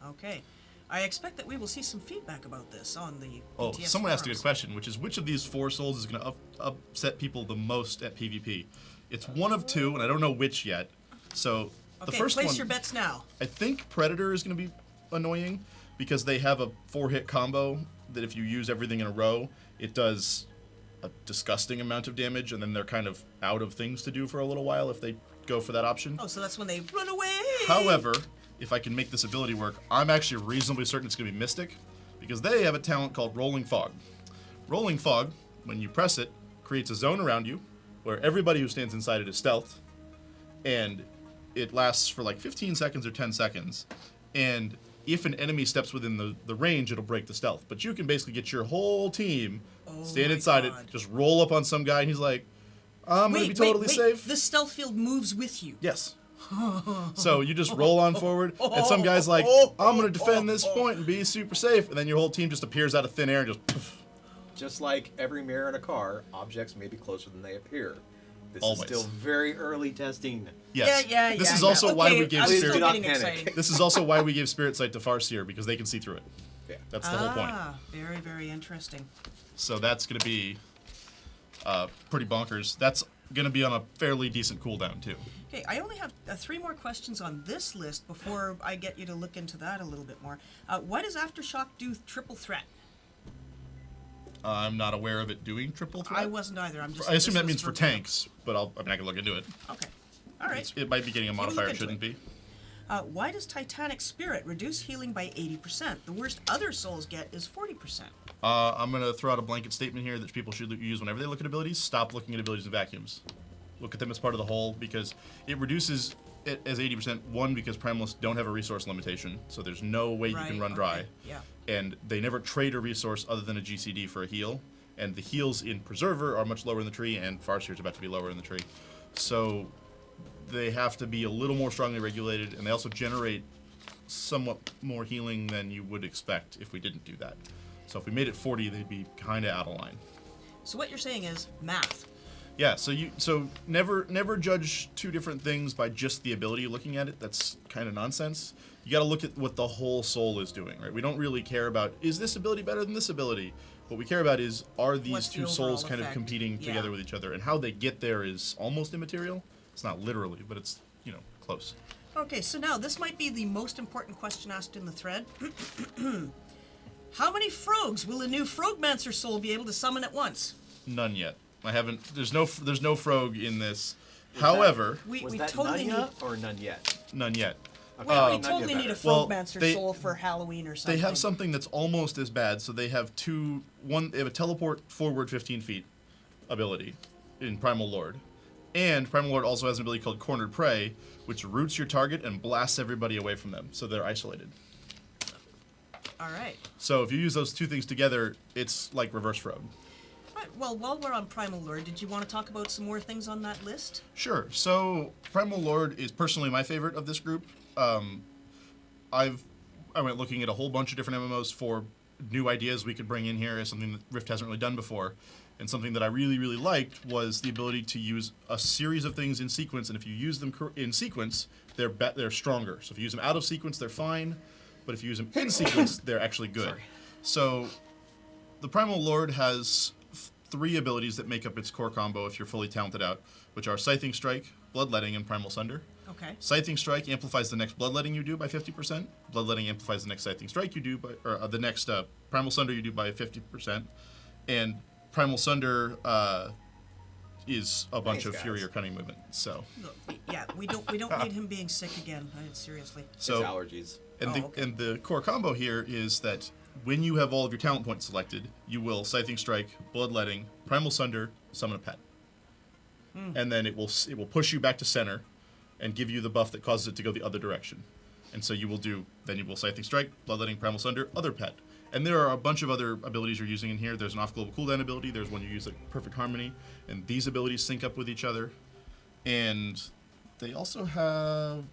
Okay. I expect that we will see some feedback about this on the Oh, BTS someone asked a good forums. question, which is which of these 4 souls is going to upset people the most at PvP? It's one of 2, and I don't know which yet. So the Okay, first place one, your bets now. I think Predator is going to be annoying because they have a 4-hit combo that if you use everything in a row, it does a disgusting amount of damage, and then they're kind of out of things to do for a little while if they go for that option. Oh, so that's when they run away. However, if I can make this ability work, I'm actually reasonably certain it's going to be Mystic, because they have a talent called Rolling Fog. Rolling Fog, when you press it, creates a zone around you where everybody who stands inside it is stealthed, and it lasts for like 15 seconds or 10 seconds, and if an enemy steps within the range, it'll break the stealth. But you can basically get your whole team, stand my inside God. it, just roll up on some guy, and he's like, I'm going to be totally safe. The stealth field moves with you. Yes. So you just roll on forward, and some guy's like, I'm going to defend this point and be super safe, and then your whole team just appears out of thin air and just poof. Just like every mirror in a car, objects may be closer than they appear. This Always. is still very early testing. Yes. Yeah. This is also why Okay, we gave I'm Please still do not getting panic. excited. This is also why we gave Spirit Sight to Farseer, because they can see through it. Yeah. That's the whole point. Very, very interesting. So that's going to be pretty bonkers. That's going to be on a fairly decent cooldown too. Okay, I only have 3 more questions on this list before I get you to look into that a little bit more. Why does Aftershock do triple threat? I'm not aware of it doing triple threat. I wasn't either. I'm just. I assume this that was means for verbatim. tanks, but I can look into it. Okay. All right. It might be getting a We'll look modifier, it into shouldn't it. be. Why does Titanic Spirit reduce healing by 80%? The worst other souls get is 40%. I'm going to throw out a blanket statement here that people should use whenever they look at abilities. Stop looking at abilities in vacuums. Look at them as part of the whole, because it reduces it as 80%. One, because Primalists don't have a resource limitation, so there's no way you can run dry. Yeah. And they never trade a resource other than a GCD for a heal. And the heals in Preserver are much lower in the tree, and Farseer's about to be lower in the tree. So they have to be a little more strongly regulated, and they also generate somewhat more healing than you would expect if we didn't do that. So if we made it 40, they'd be kind of out of line. So what you're saying is math. Yeah, so never judge 2 different things by just the ability you're looking at it. That's kind of nonsense. You got to look at what the whole soul is doing, right? We don't really care about, is this ability better than this ability? What we care about is, are these What's the 2 souls overall kind of effect? competing Yeah. together with each other? And how they get there is almost immaterial. It's not literally, but it's, close. Okay, so now this might be the most important question asked in the thread. How many Frogs will a new Frogmancer soul be able to summon at once? None yet. I haven't, there's no Frog in this. However, We Was that totally none need. yet or none yet? none yet. Okay, Well, we none totally yet need a better. Well, Frogmancer they- soul for Halloween or something. They have something that's almost as bad. So they have they have a teleport forward 15 feet ability in Primal Lord. And Primal Lord also has an ability called Cornered Prey, which roots your target and blasts everybody away from them, so they're isolated. All right. So if you use those 2 things together, it's like Reverse Rogue. Right, well, while we're on Primal Lord, did you want to talk about some more things on that list? Sure. So Primal Lord is personally my favorite of this group. I went looking at a whole bunch of different MMOs for new ideas we could bring in here as something that Rift hasn't really done before. And something that I really, really liked was the ability to use a series of things in sequence, and if you use them in sequence, they're stronger. So if you use them out of sequence, they're fine, but if you use them in sequence, they're actually good. Sorry. So, the Primal Lord has 3 abilities that make up its core combo if you're fully talented out, which are Scything Strike, Bloodletting, and Primal Sunder. Okay. Scything Strike amplifies the next Bloodletting you do by 50%. Bloodletting amplifies the next Scything Strike you do by, or the next Primal Sunder you do by 50%. And Primal Sunder is a bunch Thanks, of guys. Fury or Cunning movement. So, Look, yeah, we don't need him being sick again. Seriously. so it's allergies. and, Oh, okay. and the core combo here is that when you have all of your talent points selected, you will Scything Strike, Bloodletting, Primal Sunder, summon a pet. And then it will push you back to center and give you the buff that causes it to go the other direction. And so you will Scything Strike, Bloodletting, Primal Sunder, other pet. And there are a bunch of other abilities you're using in here. There's an off-global cooldown ability. There's one you use like Perfect Harmony. And these abilities sync up with each other. And they also have...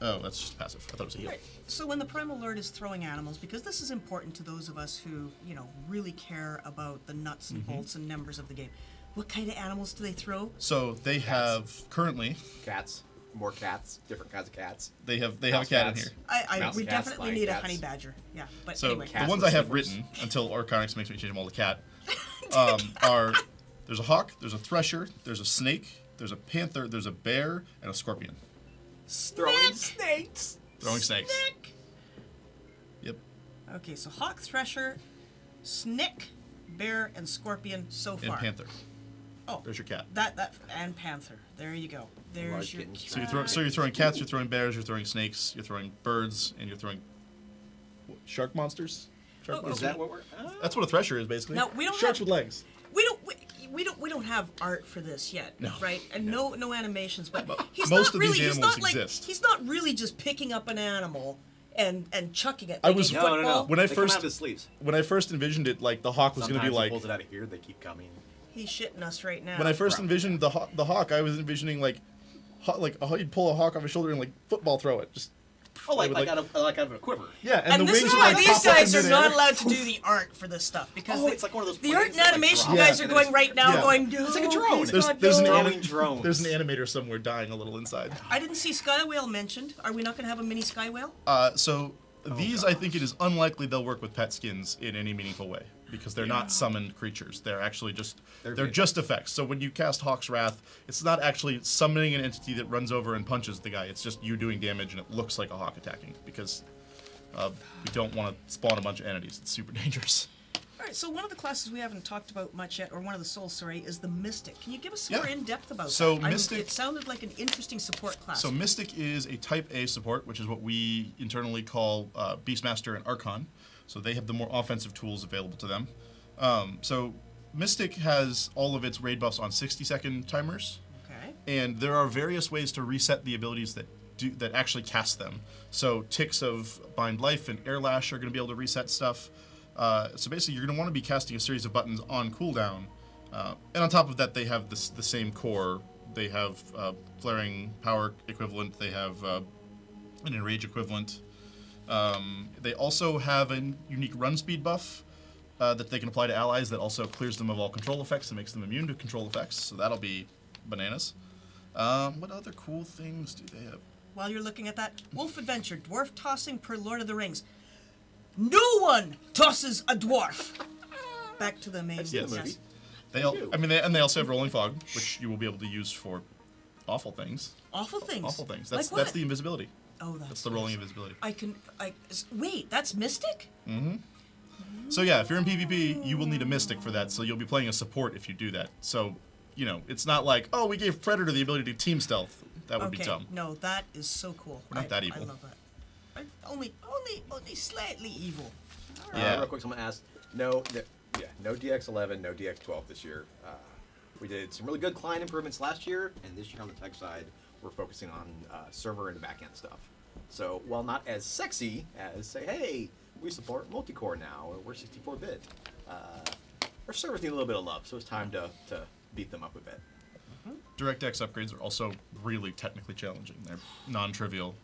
Oh, that's just passive. I thought it was a heal. Right. So when the Primal Lord is throwing animals, because this is important to those of us who, really care about the nuts and bolts and numbers of the game, what kind of animals do they throw? So they have currently... Cats. More cats. Different kinds of cats. They have a Mouse cat in cats. here. Mouse We cats, definitely lion need a cats. honey badger. Yeah, but So anyway. the Cats ones with I have slippers. written until Arconyx makes me change them all to cat are there's a hawk, there's a thresher, there's a snake, there's a panther, there's a bear, and a scorpion. Throwing snakes. Throwing snakes. Snake. Yep. Okay, so hawk, thresher, snake, bear, and scorpion so And far. panther. Oh, There's your cat. that and panther. There you go. There's Large your kittens. So you're throwing cats, you're throwing bears, you're throwing snakes, you're throwing birds, and you're throwing shark monsters. Shark Oh, Is monsters. that what we're... That's what a thresher is basically. Now, we don't Sharks have- with legs. we don't have art for this yet, No. right? And no animations, but he's most not of really these he's animals not like exist. he's not really just picking up an animal and chucking it. I Like was- in No, no, football. no. When I They come first- out of his sleeves. When I first envisioned it, like the hawk was going to Sometimes be he like pulls it out of here. They keep coming. He's shitting us right now. when I first Probably. envisioned the hawk, I was envisioning like he'd pull a hawk off his shoulder and like football throw it. Just Oh, like, would, like, like- out of a quiver. yeah, and the this wings is would, why like, these pop up guys in are midair. not allowed to do the art for this stuff because Oh, it's like one of those the art and planes that, like, animation drop. guys Yeah. are going right now, Yeah. going. No, It's like a drone. please There's- God, there's an no." Throwing drones. There's an animator somewhere dying a little inside. I didn't see Sky Whale mentioned. Are we not going to have a mini Sky Whale? So these, I think it is unlikely they'll work with pet skins in any meaningful way because they're not summoned creatures. They're actually just They're they're vehicles. just effects. So when you cast Hawk's Wrath, it's not actually summoning an entity that runs over and punches the guy. It's just you doing damage and it looks like a hawk attacking because we don't want to spawn a bunch of entities. It's super dangerous. All right, so one of the classes we haven't talked about much yet, or one of the souls, sorry, is the Mystic. Can you give us some Yeah. more in depth about So that? Mystic- It sounded like an interesting support class. So Mystic is a Type A support, which is what we internally call Beastmaster and Archon. So they have the more offensive tools available to them. So Mystic has all of its raid buffs on 60-second timers, Okay. and there are various ways to reset the abilities that actually cast them. So ticks of Bind Life and Air Lash are going to be able to reset stuff. So basically, you're going to want to be casting a series of buttons on cooldown, and on top of that, they have the same core. They have flaring power equivalent. They have an enrage equivalent. They also have a unique run speed buff that they can apply to allies that also clears them of all control effects and makes them immune to control effects. So that'll be bananas. What other cool things do they have? While you're looking at that, Wolf Adventure, dwarf tossing per Lord of the Rings. No one tosses a dwarf. Back to the main. seen the Yes. movie. They also have rolling fog, which you will be able to use for awful things. Awful things. Awful things. Like That's what? the invisibility. Oh, That's the rolling invisibility. Wait, that's Mystic? So yeah, if you're in PvP, you will need a Mystic for that. So you'll be playing a support if you do that. So, it's not like, oh, we gave Predator the ability to team stealth. That would be dumb. No, that is so cool. We're not that evil. I love that. Only slightly evil. All right. Yeah. Real quick, someone asked, no DX11, no DX12 this year. We did some really good client improvements last year, and this year on the tech side, we're focusing on server and backend stuff. So while not as sexy as say, hey, we support multi-core now, or we're 64-bit, our servers need a little bit of love, so it's time to beat them up a bit. DirectX upgrades are also really technically challenging. They're non-trivial,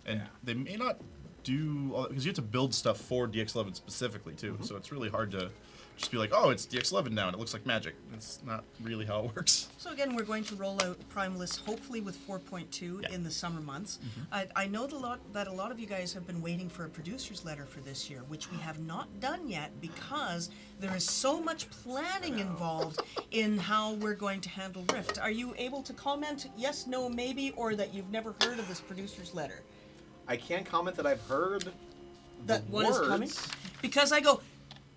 and Yeah. they may not do all because you have to build stuff for DX11 specifically too. So it's really hard to just be like, oh, it's DX11 now and it looks like magic. It's not really how it works. So again, we're going to roll out Primalist hopefully with 4.2 in the summer months. I know that a lot of you guys have been waiting for a producer's letter for this year, which we have not done yet because there is so much planning involved in how we're going to handle Rift. Are you able to comment yes, no, maybe, or that you've never heard of this producer's letter? I can comment that I've heard That the one words. is coming? Because I go,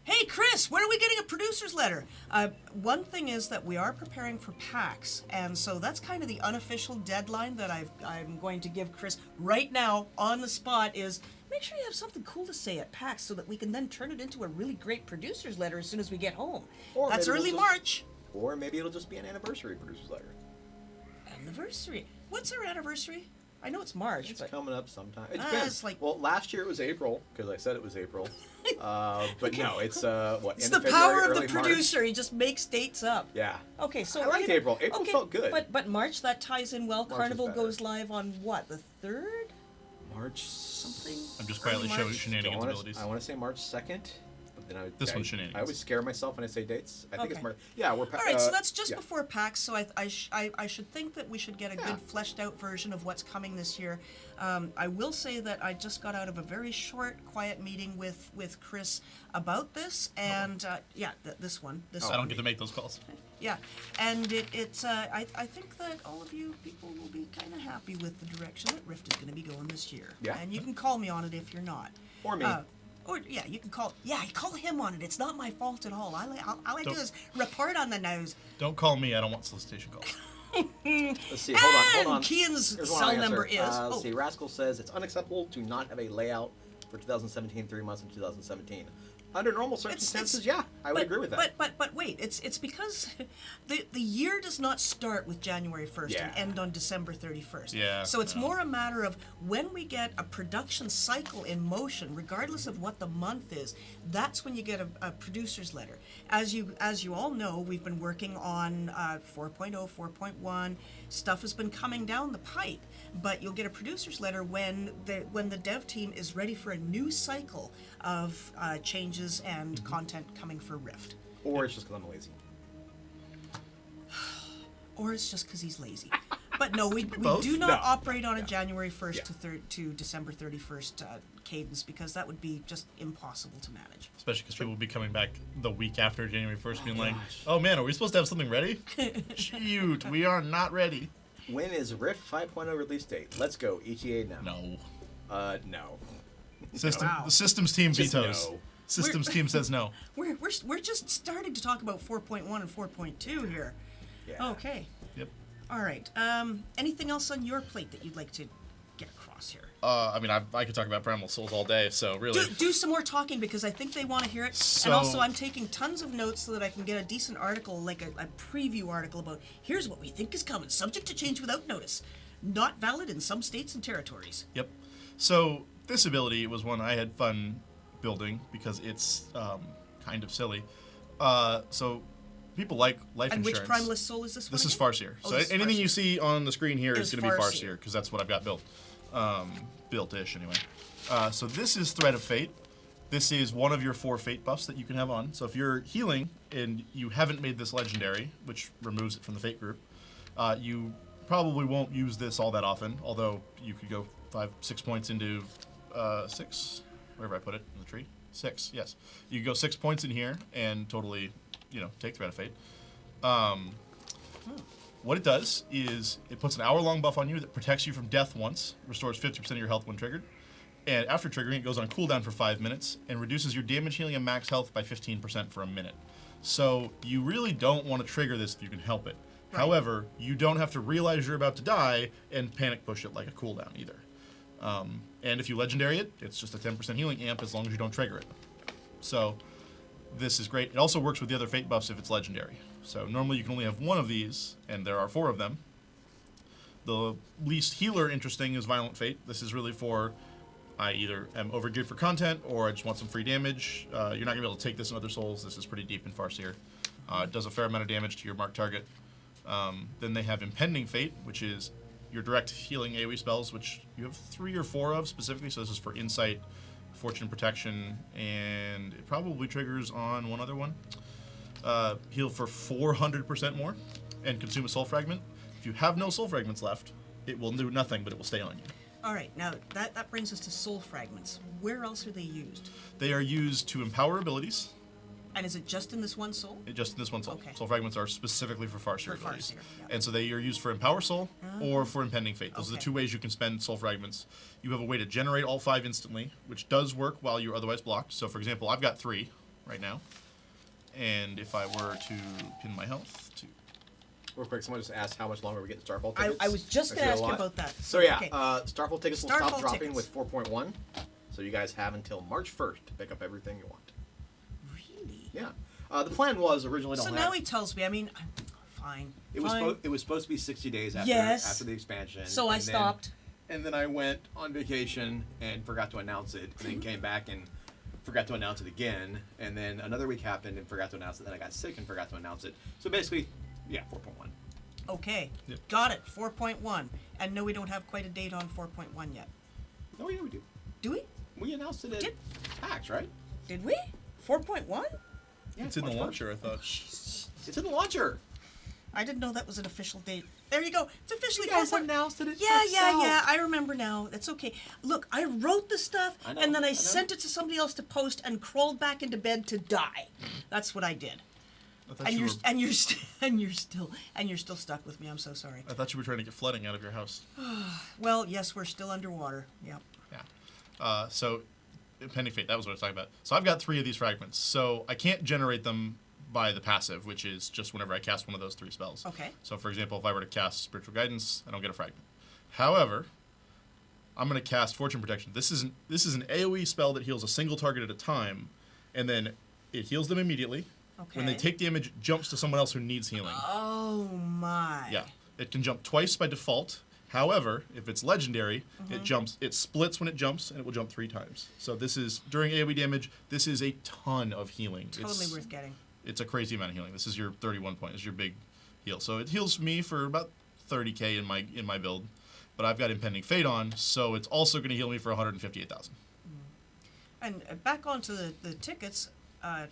hey, Chris, when are we getting a producer's letter? One thing is that we are preparing for PAX, and so that's kind of the unofficial deadline that I'm going to give Chris right now on the spot is make sure you have something cool to say at PAX so that we can then turn it into a really great producer's letter as soon as we get home. Or That's maybe early we'll just- March. Or maybe it'll just be an anniversary producer's letter. Anniversary. What's our anniversary? I know it's March, It's but coming up sometime. It depends. it's like- well, last year it was April because I said it was April. But no, it's what? it's end the of February, power of the early March. producer. He just makes dates up. Yeah. Okay, so I liked April. April felt good. But March that ties in well. March is Carnival better. goes live on what, the 3rd? March Something. I'm just quietly Early showing March? shenanigans abilities. I want to say March 2nd. But then This one's shenanigans. I always scare myself when I say dates. I think it's Okay. March. Yeah, we're. All right, so that's just yeah. before PAX. So I should think that we should get a good fleshed out version of what's coming this year. I will say that I just got out of a very short, quiet meeting with Chris about this, and this one. This I one. don't get to make those calls. Yeah, and I think that all of you people will be kind of happy with the direction that Rift is going to be going this year. Yeah. And you can call me on it if you're not. Or me. Or yeah, you can call. Yeah, call him on it. It's not my fault at all. All I do Don't- is report on the nose. Don't call me. I don't want solicitation calls. Let's see. Hold on. And Kian's Here's one cell answer. number is. Let's see. Rascal says it's unacceptable to not have a layout for 2017 3 months in 2017. Under normal circumstances, yeah, I would agree with that. But wait, it's because the year does not start with January 1st Yeah. and end on December 31st. Yeah, So it's no. more a matter of when we get a production cycle in motion, regardless of what the month is. That's when you get a producer's letter. As you all know, we've been working on 4.0, 4.1. Stuff has been coming down the pipe, but you'll get a producer's letter when the dev team is ready for a new cycle of changes and content coming for Rift. Or it's just because I'm lazy. Or it's just because he's lazy. But no, we Both? do not No. operate on a January 1st Yeah. to December 31st cadence because that would be just impossible to manage. Especially because people will be coming back the week after January 1st being like, oh man, are we supposed to have something ready? Shoot, we are not ready. When is Rift 5.0 release date? Let's go. ETA now. No. No. Wow. The systems team Just vetoes. no. Systems team says no. We're just starting to talk about 4.1 and 4.2 here. Yeah. Okay. Yep. All right. Anything else on your plate that you'd like to get across here? I mean, I could talk about Primal Souls all day, so really. Do some more talking because I think they want to hear it. So- And also, I'm taking tons of notes so that I can get a decent article, like a preview article about here's what we think is coming, subject to change without notice. Not valid in some states and territories. Yep. So this ability was one I had fun building because it's kind of silly. So people like life And which insurance. Primalist soul is this one? This is again? Farseer. Oh, So this is anything you Farseer. see on the screen here is Is going to be Farseer. Farseer because that's what I've got built. Built-ish anyway. So this is Thread of Fate. This is one of your 4 fate buffs that you can have on. So if you're healing and you haven't made this legendary, which removes it from the fate group, you probably won't use this all that often, although you could go 5-6 points into 6, wherever I put it in the tree. 6, yes. You could go 6 points in here and totally, take Thread of Fate. What it does is it puts an hour-long buff on you that protects you from death once, restores 50% of your health when triggered, and after triggering, it goes on cooldown for 5 minutes and reduces your damage, healing, and max health by 15% for a minute. So you really don't want to trigger this if you can help it. Right. However, you don't have to realize you're about to die and panic push it like a cooldown either. And if you legendary it, it's just a 10% healing amp as long as you don't trigger it. So this is great. It also works with the other fate buffs if it's legendary. So normally you can only have one of these, and there are 4 of them. The least healer interesting is Violent Fate. This is really for I either am overgeared for content or I just want some free damage. You're not going to be able to take this in other souls. This is pretty deep in Farseer. It does a fair amount of damage to your marked target. Then they have Impending Fate, which is your direct healing AoE spells, which you have 3 or 4 of specifically. So this is for Insight, Fortune Protection, and it probably triggers on one other one. Heal for 400% more, and consume a soul fragment. If you have no soul fragments left, it will do nothing, but it will stay on you. All right, now that brings us to soul fragments. Where else are they used? They are used to empower abilities. And is it just in this one soul? Just in this one soul. Okay. Soul fragments are specifically for Farseer For abilities. Farseer, yeah. And so they are used for Empower Soul or for Impending Fate. Those are the Okay. 2 ways you can spend soul fragments. You have a way to generate all 5 instantly, which does work while you're otherwise blocked. So for example, I've got 3 right now. And if I were to pin my health to... Real quick, someone just asked how much longer we get Starfall tickets. I was just I going to see a ask you lot. about that. So yeah, Okay. Starfall tickets will Starfall stop dropping tickets. with 4.1. So you guys have until March 1st to pick up everything you want. Really? Yeah. The plan was originally So don't now have, he tells me, I mean, fine. it was fine. it was supposed to be 60 days after Yes. after the expansion. So I and then- stopped. And then I went on vacation and forgot to announce it, and then came back and forgot to announce it again. And then another week happened and forgot to announce it. Then I got sick and forgot to announce it. So basically, yeah, 4.1. Okay, Yep. got it, 4.1. And no, we don't have quite a date on 4.1 yet. Oh yeah, we do. Do we? We announced it at Did- PAX, right? Did we? 4.1? Yeah, It's in the March 1st. launcher, I thought. It's in the launcher. I didn't know that was an official date. There you go. It's officially You guys 4.1. announced it. Yeah, I remember now. That's okay. Look, I wrote the stuff, I know, and then I I know. sent it to somebody else to post, and crawled back into bed to die. That's what I did. I thought, And you you're were, and you're still stuck with me. I'm so sorry. I thought you were trying to get flooding out of your house. Well, yes, we're still underwater. Yep. Yeah. So, Impending Fate, that was what I was talking about. So I've got 3 of these fragments. So I can't generate them by the passive, which is just whenever I cast one of those 3 spells. Okay. So for example, if I were to cast Spiritual Guidance, I don't get a fragment. However, I'm going to cast Fortune Protection. This is an AoE spell that heals a single target at a time, and then it heals them immediately. Okay. When they take damage, it jumps to someone else who needs healing. Oh my. Yeah. It can jump twice by default. However, if it's legendary, it splits when it jumps, and it will jump 3 times. So this is, during AoE damage, this is a ton of healing. Totally worth getting. It's a crazy amount of healing. This is your 31 point. This is your big heal. So it heals me for about 30k in my build, but I've got Impending Fate on, so it's also going to heal me for 158,000. And back onto the tickets,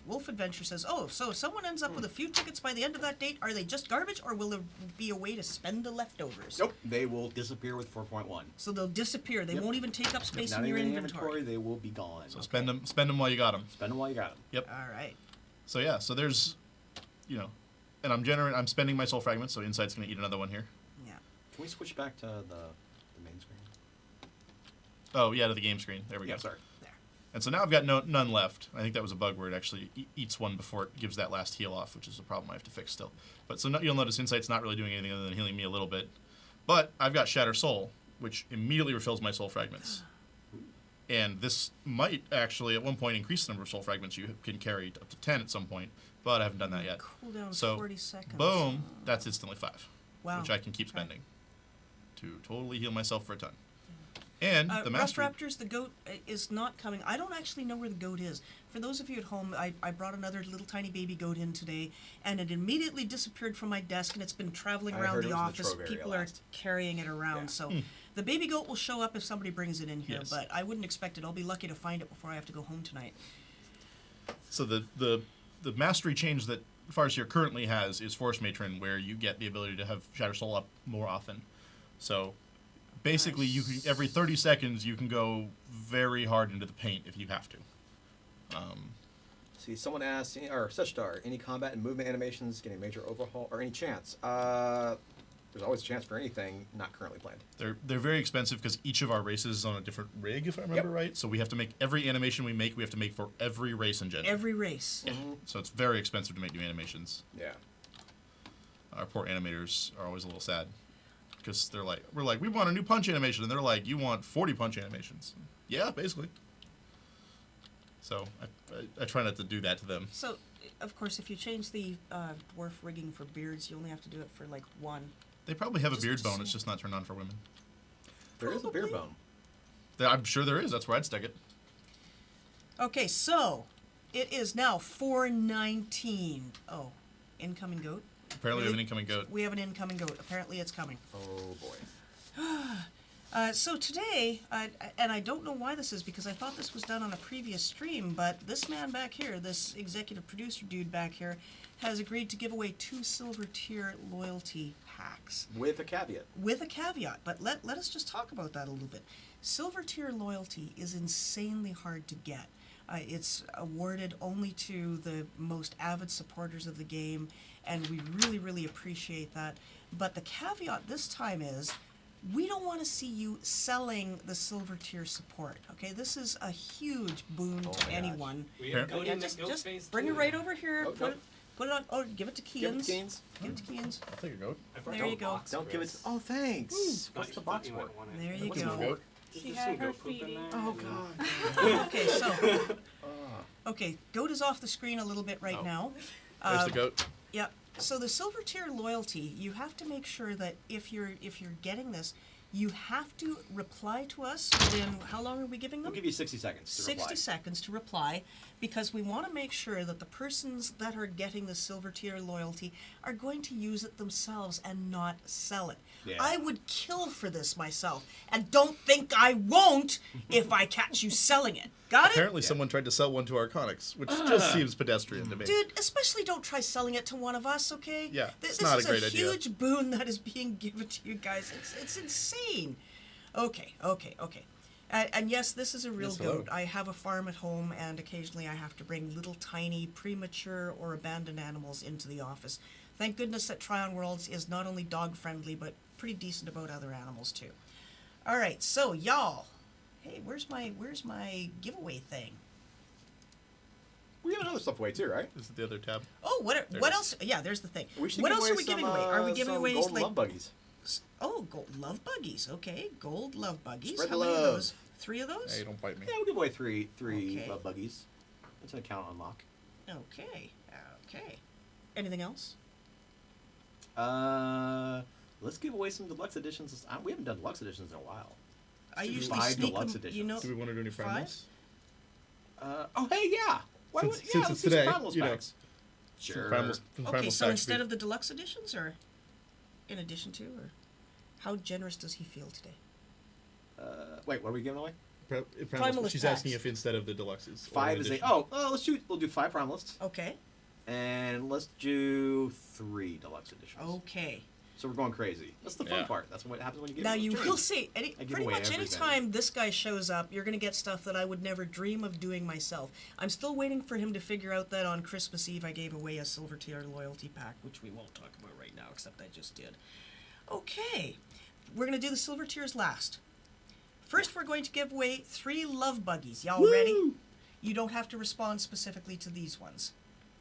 Wolf Adventure says, oh, so if someone ends up with a few tickets by the end of that date, are they just garbage, or will there be a way to spend the leftovers? Nope, they will disappear with 4.1. So they'll disappear. They Yep. won't even take up space Not in your even inventory. they will be gone. So spend them while you got them. Spend them while you got them. Yep. All right. So yeah, so there's, and I'm spending my soul fragments, so Insight's going to eat another one here. Yeah. Can we switch back to the main screen? Oh yeah, to the game screen. There we Yeah, go. sorry. There. And so now I've got none left. I think that was a bug where it actually eats one before it gives that last heal off, which is a problem I have to fix still. But so you'll notice Insight's not really doing anything other than healing me a little bit. But I've got Shatter Soul, which immediately refills my soul fragments. And this might actually at one point increase the number of soul fragments you can carry up to 10 at some point, but I haven't done that yet. Cooldown is So 40 seconds. boom, that's instantly 5, Wow. which I can keep Okay. spending to totally heal myself for a ton. And the Rough mastery. Raptors, the goat is not coming. I don't actually know where the goat is. For those of you at home, I brought another little tiny baby goat in today, and it immediately disappeared from my desk, and it's been traveling I around heard the it was in the office. trove area People last. are carrying it around. Yeah. So the baby goat will show up if somebody brings it in here, Yes. but I wouldn't expect it. I'll be lucky to find it before I have to go home tonight. So the mastery change that Farseer currently has is Force Matron, where you get the ability to have Shatter Soul up more often. So basically, you can every 30 seconds you can go very hard into the paint if you have to. See, someone asked, or Seshtar, any combat and movement animations getting a major overhaul, or any chance? There's always a chance for anything not currently planned. They're very expensive because each of our races is on a different rig, if I remember right. So we have to make every animation we have to make for every race in general. Every race. So it's very expensive to make new animations. Yeah. Our poor animators are always a little sad because we're like, we want a new punch animation, and they're like, you want 40 punch animations. Yeah, basically. So I try not to do that to them. So, of course, if you change the dwarf rigging for beards, you only have to do it for like one. They probably have a Just- beard just bone. see. It's just not turned on for women. There is a beard Probably. bone. I'm sure there is. That's where I'd stick it. Okay, so it is now 4:19. Oh, incoming goat. Apparently, we have an Really? incoming goat. We have an incoming goat. Apparently, it's coming. Oh boy. So today, and I don't know why this is because I thought this was done on a previous stream, but this man back here, this executive producer dude back here, has agreed to give away 2 silver tier loyalty packs. With a caveat. With a caveat, but let us just talk about that a little bit. Silver tier loyalty is insanely hard to get. It's awarded only to the most avid supporters of the game, and we really, really appreciate that. But the caveat this time is, we don't want to see you selling the silver tier support. Okay, this is a huge boon Oh to my anyone. We have Here. goat Yeah, in the just goat phase bring it too. right over here. Oh, Put no. it, put it on. Oh, give it to Give it Keans. to Gaines. Give it to Keans. I'll take a goat. I brought There you goat go. box, Don't give it. Chris. Oh, thanks. Thought What's you- the thought box you for? might want it. There you What's go. the goat? She There's had some her goat poop in feeding. there. Oh Yeah. God. Okay, so Ah. okay, goat is off the screen a little bit right Oh. now. There's the goat. Yeah. So the silver tier loyalty, you have to make sure that if you're getting this, you have to reply to us within, how long are we giving them? We'll give you 60 seconds to 60 reply. seconds to reply, because we want to make sure that the persons that are getting the silver tier loyalty are going to use it themselves and not sell it. Yeah. I would kill for this myself, and don't think I won't if I catch you selling it. Got it? Apparently, someone tried to sell one to Arconics, which just seems pedestrian to me. Dude, especially don't try selling it to one of us, okay? Yeah, This it's not is a great idea. huge boon that is being given to you guys. It's insane. Okay. And yes, this is a real Yes, hello. goat. I have a farm at home, and occasionally I have to bring little tiny premature or abandoned animals into the office. Thank goodness that Trion Worlds is not only dog friendly, but pretty decent about other animals too. All right, so y'all, hey, where's my giveaway thing? We have another stuff away too, right? This is the other tab. Oh, There what it is. else? Yeah, there's the thing. We should What give else away are we giving away? Are we giving some away golden like love buggies? oh, gold love buggies? Okay, gold love buggies. Spread How the many of love. those? 3 of those? Hey, don't bite me. Yeah, we'll give away three Okay. love buggies. That's an account unlock. Okay. Anything else? Let's give away some deluxe editions. We haven't done deluxe editions in a while. I do usually 5 sneak deluxe them. editions. You know, Do we want to do any 5? primals? Oh, hey, yeah. Why Since- would, yeah, since let's it's do some today, Primalist you know. packs. Sure. Okay, so instead of the deluxe editions, or in addition to, or how generous does he feel today? Wait, what are we giving away? Primalist She's packs. asking if instead of the deluxes. or 5 in is a. addition. We'll do 5 Primalists. Okay. And let's do 3 deluxe editions. Okay. So we're going crazy. That's the fun Yeah. part. That's what happens when you get Now into you those will dreams. see, I give pretty away much any everything. time this guy shows up, you're going to get stuff that I would never dream of doing myself. I'm still waiting for him to figure out that on Christmas Eve I gave away a silver tier loyalty pack, which we won't talk about right now, except I just did. Okay, we're going to do the silver tiers last. First, we're going to give away 3 love buggies. Y'all ready? You don't have to respond specifically to these ones.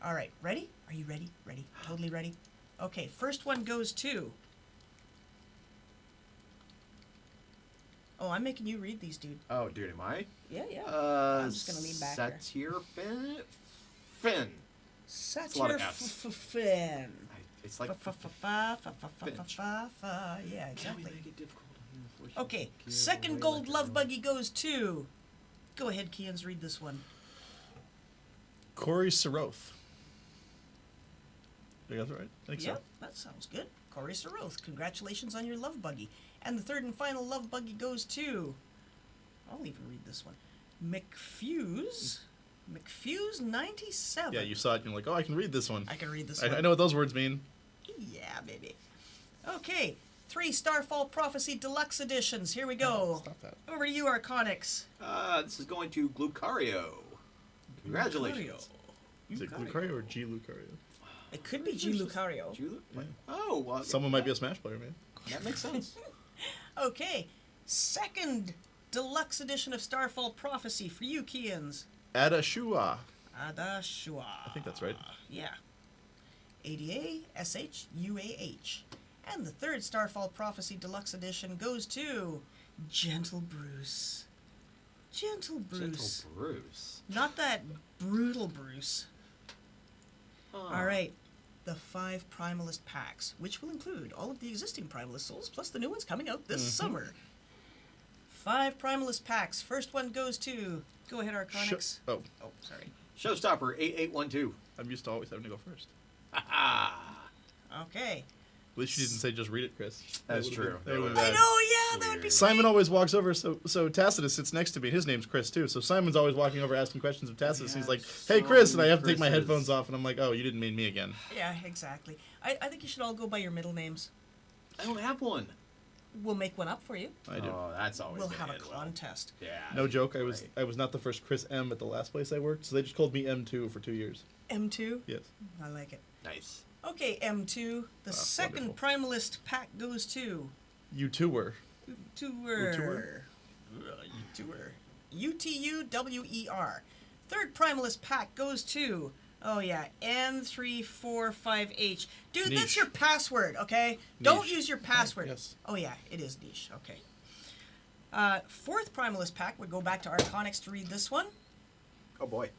All right, ready? Are you ready? Ready? Totally ready? Okay, first one goes to... Oh, I'm making you read these, dude. Oh, dude, am I? Yeah. I'm just gonna lean back here. Satyr Finn. a lot Satyr of Fs. Fin. It's like. Yeah, Can we exactly. make it difficult on you before she Okay, gives second away gold like a love rose? buggy goes to... Go ahead, Kians, read this one. Corey Saroth. Did I get that right? I think Yeah, so. that sounds good. Corey Saroth, congratulations on your love buggy. And the third and final love buggy goes to... I'll even read this one. McFuse 97. Yeah, you saw it and you're like, oh, I can read this one. I can read this I one. know what those words mean. Yeah, baby. Okay, 3 Starfall Prophecy Deluxe Editions. Here we go. Stop that. Over to you, Arconics. This is going to Glucario. Congratulations. Is it Lucario or G Lucario? It could be G. Lucario. Did you- Yeah. Oh, well, Someone might be a Smash player, man. that makes sense. Okay, second Deluxe Edition of Starfall Prophecy for you, Kians. Adashua. Adashua. I think that's right. Yeah. ADA-SHUAH. And the third Starfall Prophecy Deluxe Edition goes to Gentle Bruce. Gentle Bruce. Gentle Bruce. Not that brutal Bruce. Oh. All right. The 5 Primalist packs, which will include all of the existing Primalist souls, plus the new ones coming out this summer. 5 Primalist packs. First one goes to... Go ahead, Arconics. Oh, Oh, sorry. Showstopper 8812. I'm used to always having to go first. Ha Okay. At least you didn't say just read it, Chris. That's That would've true. been- that would've I been know, bad. yeah, that would be Weird. Simon always walks over, so Tacitus sits next to me. His name's Chris too. So Simon's always walking over asking questions of Tacitus. Yeah, He's like, so "Hey, Chris," and I many have to take my Chris's. headphones off, and I'm like, "Oh, you didn't mean me again." Yeah, exactly. I think you should all go by your middle names. I don't have one. We'll make one up for you. I do. Oh, that's always We'll gonna have a end well. contest. Yeah. No joke. I was Right. not the first Chris M at the last place I worked, so they just called me M2 for 2 years. M2? Yes. I like it. Nice. Okay, M2. The second wonderful. Primalist pack goes to... You two were. Tour. Tour. UTUWER. Third Primalist pack goes to... Oh yeah, N345H. Dude, that's Niche. your password, okay? Don't Niche. use your password. Yes. Oh yeah, it is niche, okay. Fourth Primalist pack would go back to Arconics to read this one. Oh boy.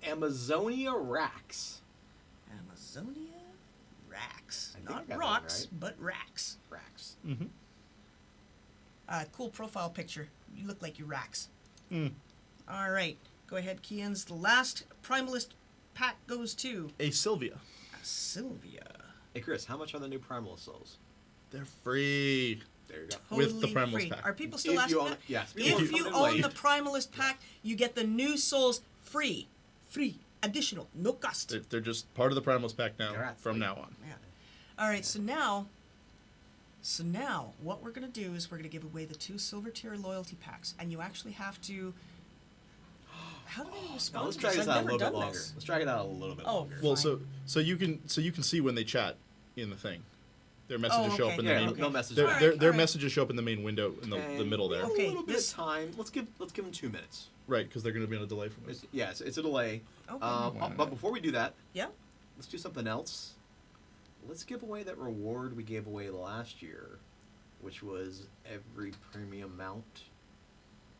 Amazonia Rax. Amazonia Rax. I think I Not got that rocks, right. but Rax. Rax. Mm-hmm. Cool profile picture. You look like you Rax. Mm. All right. Go ahead, Kians. The last Primalist pack goes to A Sylvia. Sylvia. Hey Chris, how much are the new Primalist souls? They're free. There you go. Totally With the Primalist free. pack. Are people still If asking you own that? it, yes. If you own it own late. the Primalist pack, you get the new souls free. Free. Additional. No cost. They're just part of the Primalist pack now. Congrats, From Lee. now on. Yeah. All right. So now, what we're gonna do is we're gonna give away the 2 silver tier loyalty packs, and you actually have to. How do they respond? Now let's to drag this? this I've out a never little bit done longer. this. Let's drag it out a little bit Oh, longer. Well, Fine. so you can see when they chat in the thing. Their messages show up okay. in yeah, the main. okay. no message. Their, Alright, their, their alright. messages show up in the main window in the middle there. A Okay, little bit this- of time. Let's give them 2 minutes. Right, because they're going to be on a delay from us. It's a delay. Okay. But before we do that, Yeah. let's do something else. Let's give away that reward we gave away last year, which was every premium mount